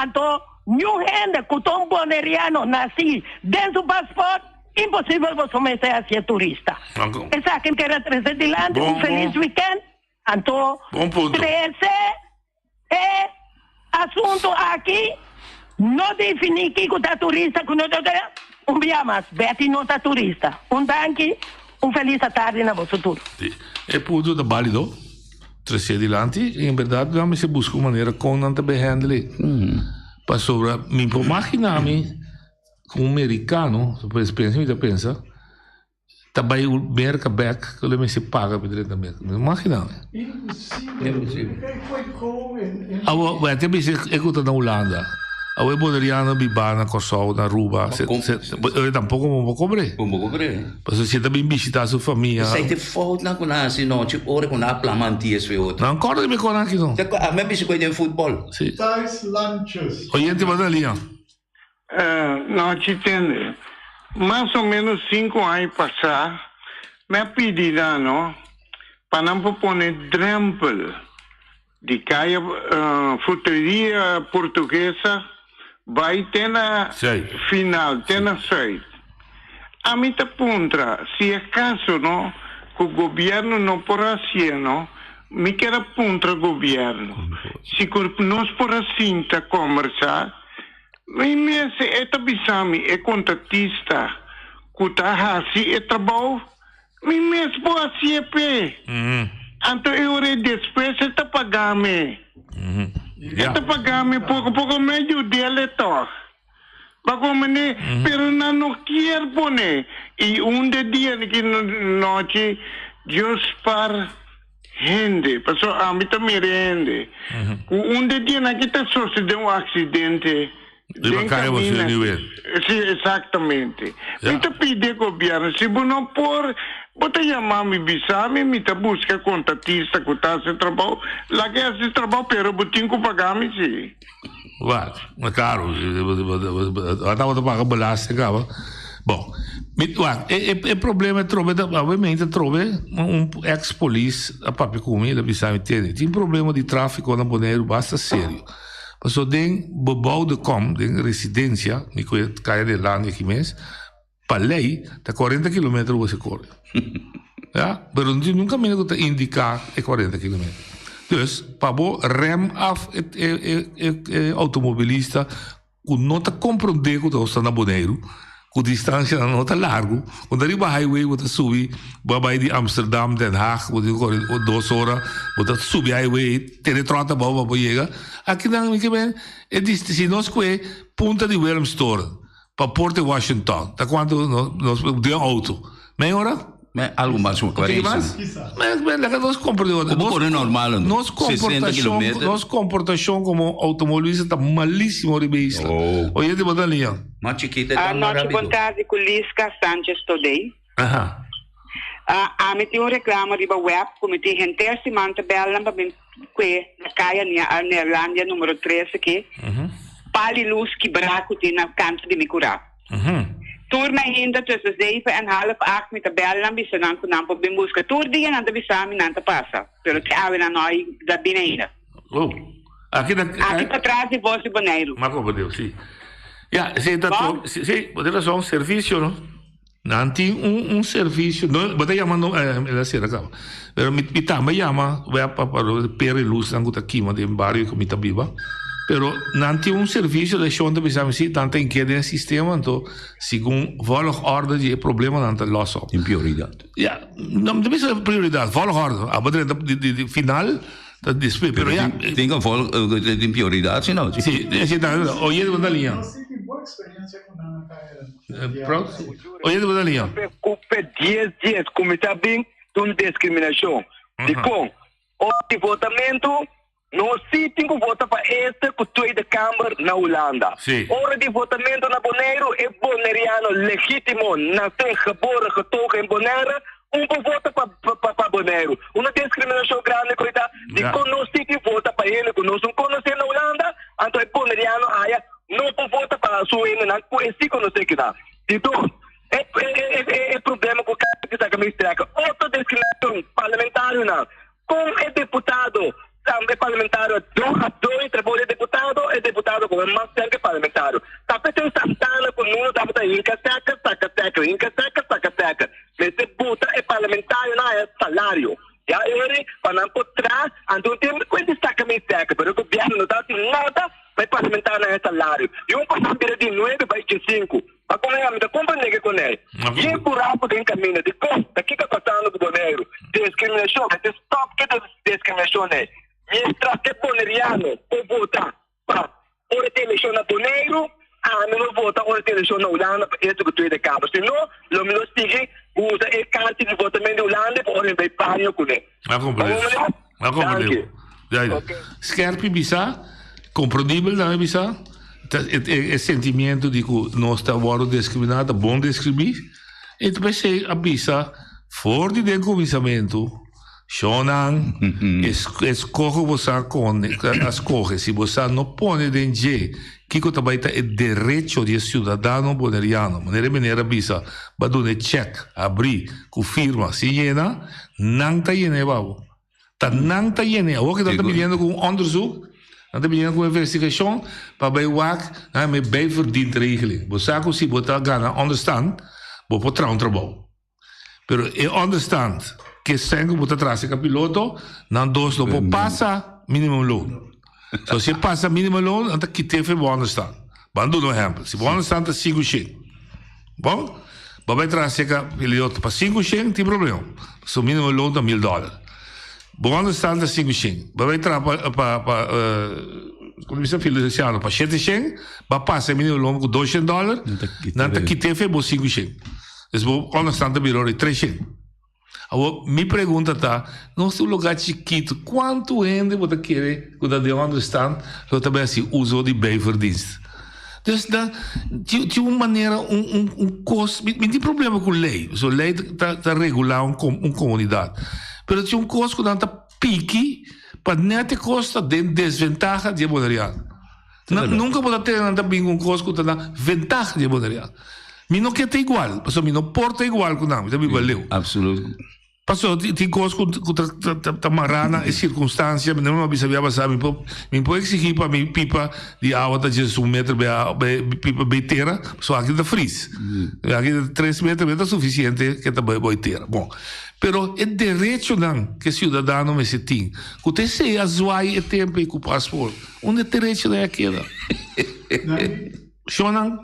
então, nenhum gente com um boneriano nasce dentro do passaporte, impossível você começar a ser turista. Essa aqui que era 13 de lá, feliz weekend. Então, 13 é assunto aqui, não definir que está turista, que não está dia mais, Betty não está turista. Danke, feliz tarde na vosso tudo. É ponto da válido, 13 de lá, e em verdade, nós se busca uma maneira com não te behandle. Para sobre, me imagina com americano, depois pensa, também o merca back que ele se paga para diretamente. Imagina. Impossível. Até me escuta na Holanda. A boneriano bibana Kosovo na Aruba. Ele tampouco não cobre. Não cobre. Porque se também visitar sua família. Sai de foto na conhece não, tipo ora com a plamantia se outro. Não acorda me com aqui não. A mim se cuida de futebol. Sim. Tais lanches. Oyente Madalinha. Não te entende. Mais ou menos 5 anos passar, me pedida, no? Para não pôr drempel de caia fruteria portuguesa, vai ter na final, ter na 6. A mim tá puntra, se é caso, no, que o governo não porá assim, no, me quer puntra o governo. Se nós porá assim tá conversar, me é tabisami, é contatista, que tá assim, é trabalho, me é boa assim, é pé. Então eu depois está pagando-me. Está pagando-me pouco meio dele to. Bagomane, pero não quer poner. E dia que noite Deus para gente, passou a mim também rende. Dia na que tá sucedeu acidente. Sim, exatamente. Então pede governo, se não por bota chamar me bisame, me tá busca contatista que tá se trabalho, lá que esse trabalho pero botinho que pagar me sim. Wat, mas caro, eu pagar belaste, cara. Bom, o problema é trover, obviamente trover ex-police a papi comida, bisame tem. Tem problema de tráfico na Bonaire basta sério. Passou tem bebouwde kom, tem residência, me caia de lá aqui mês, para lei, tá 40 km você corre. Ja, mas nunca me indicar é 40 km. Dus, para rem af automobilista, que não está compreendendo que está na Bonaire, que a distância não está largo, quando arriba highway, você sube, vai de Amsterdam, Den Haag, você corre 2 horas, você sube highway, teletrota, vai chegar. Aqui não me quer é se nós que punta de Willemstore para Port Washington, tá quanto nós de auto, meia hora? Algo mais uma 40. Mas nós compreendemos. Como é normal, nós comportação como automobilista está malíssimo de vista. Olha de botar linha. Mas chiquita está maravilhoso. Boa tarde com Lisca Sanchez today. A mim tem reclamo de web, como tem gente semana bela para mim que na caia na Neerlândia número 3 aqui. Pali luz que braco tem na canto de me curar. Turma ainda tussen 7 en half 8 met de bellen bisa nan kunampo bimusca tur dia nan de bisami nan ta passa pero que ave na noi da bineira. Aqui para trás de você Bonaire. Mas como Deus, sim. Ja, sim, pode ser um serviço, não? Não tem um serviço, não, pode chamar ela será cá. Pero me também chama, vai para pere luz não está aqui, mas em barrio que me tá viva. Pero não tem serviço de chão de bisam se tanto em que no sistema então segundo volg ordem de problema não tem loss tem prioridade. Ja, não deve ser prioridade, volg ordem. A bater de final da despe, pero ja tem que volg tem prioridade, não? Sim, sim, tá. Oye de boa linha. Pronto. Oye de boa linha. O 10 dias como está bem, tem discriminação. De com o votamento nós sim temos que votar para este que da Câmara na Holanda. Hora de votamento na Bonaire é boneriano legítimo. Não tem rebora que toca em Bonaire. Vota para Bonaire. Uma discriminação grande, coisa. De que nós sim vota para ele, que nós não conhecemos na Holanda. Então é boneriano, não vota para a sua não é assim que nós temos que dar. Então, é problema com o cara que está com a outra discriminação parlamentar, não. Como é deputado, é parlamentário, dois trabalhos de deputado, é deputado com mais tempo parlamentário. Tapi tem Santana com um, dá para saca. Mas deputado é parlamentário, não é salário. Já ele, para não por trás, então tem que destacar mais teca, mas o governo não dá nada, mas parlamentário não é salário. E passar de 9 para 25. Mas como é a companhia com ele? E é por algo que caminha de costa, daqui que está passando do Bonaire, discriminação, mas stop que discriminação é. Mientras que boneriano può votare per ora te elezione na Bonaire, non vota ora te elezione na Holanda per questo che tu hai da capo. Se no, lo me lo spieghi, usa il carti di votamento in Holanda per ora vai pagno con lei. Ma compreendo. Scherpi bisa, compreendibile da bisa, il sentimento di cui non sta avendo discriminato, buon describir, e poi se avvisa, fuori del commissariamento, Shonan, escoge você escoge. Se você não põe dentro, que também é direito de cidadão boneriano. Maneira bisa, badune check, abrir, com firma, se llena, não está llena, babo. Não está llena. O que está pedindo com onderzoek, está pedindo com investigação, para bij wak, me bijverdiend regeling. Você se você ganha, understand, vou para trouwen trabalho. Pero understand que sem que você traz o piloto, não dois não passa minimum loan. So se passa minimum loan, então que teve bom understand. Vamos dar um exemplo. Se bom understand é 5 sheng. Bom? Vai trazer o piloto para 5 sheng, tem problema. So minimum loan é $1,000. Bom understand é 5 sheng. Vai trazer para comissão financiada para 7 sheng, vai passar minimum loan com $200, não que teve bom 5 sheng. Então, understand é melhor 3 sheng. Agora, me pergunta tá, nosso lugar chiquito, quanto ainda você quer quando de understand, eu também assim uso de bijverdienst. Então, de uma maneira, custo, não tem problema com lei, a lei está regular uma comunidade, mas tem custo que está pique, para não ter custo de desvantagem de modernidade. Nunca pode ter um custo que está vantagem de modernidade. Mi não quer ter igual, porque mi não porta igual com nada, também valeu. Absoluto. Passou, tem coisas que marana e circunstância, não me sabia passar, me pode exigir para mim pipa de água de 1 metro, pipa beiteira, só aqui da frizz. Aqui de 3 metros é suficiente que também beiteira. Bom, pero é direito não que cidadão me se tem. Que você se azuai e tempo e com o passaporte. Onde é direito é aquilo? Shonan?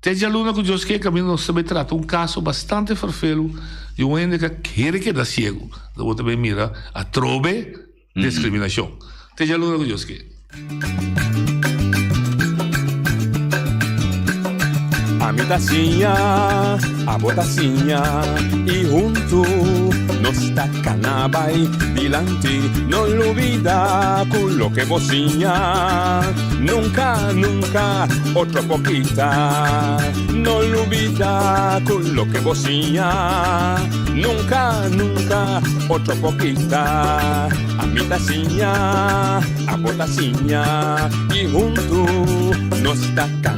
Tem aluno que Deus quer que não sabe tratar caso bastante farfelo de um ende que quer que dá cego. Eu também mira a trobe discriminação. Tem aluno que Deus quer. A mi tacinha, a botacinha e junto nos tacanabay dilante, no lo olvida con lo que bocina. Nunca, nunca, otra poquita, no lo olvida con lo que bocina. Nunca, nunca, otra poquita. A mi tacinha, a botacinha y junto nos tacanabay.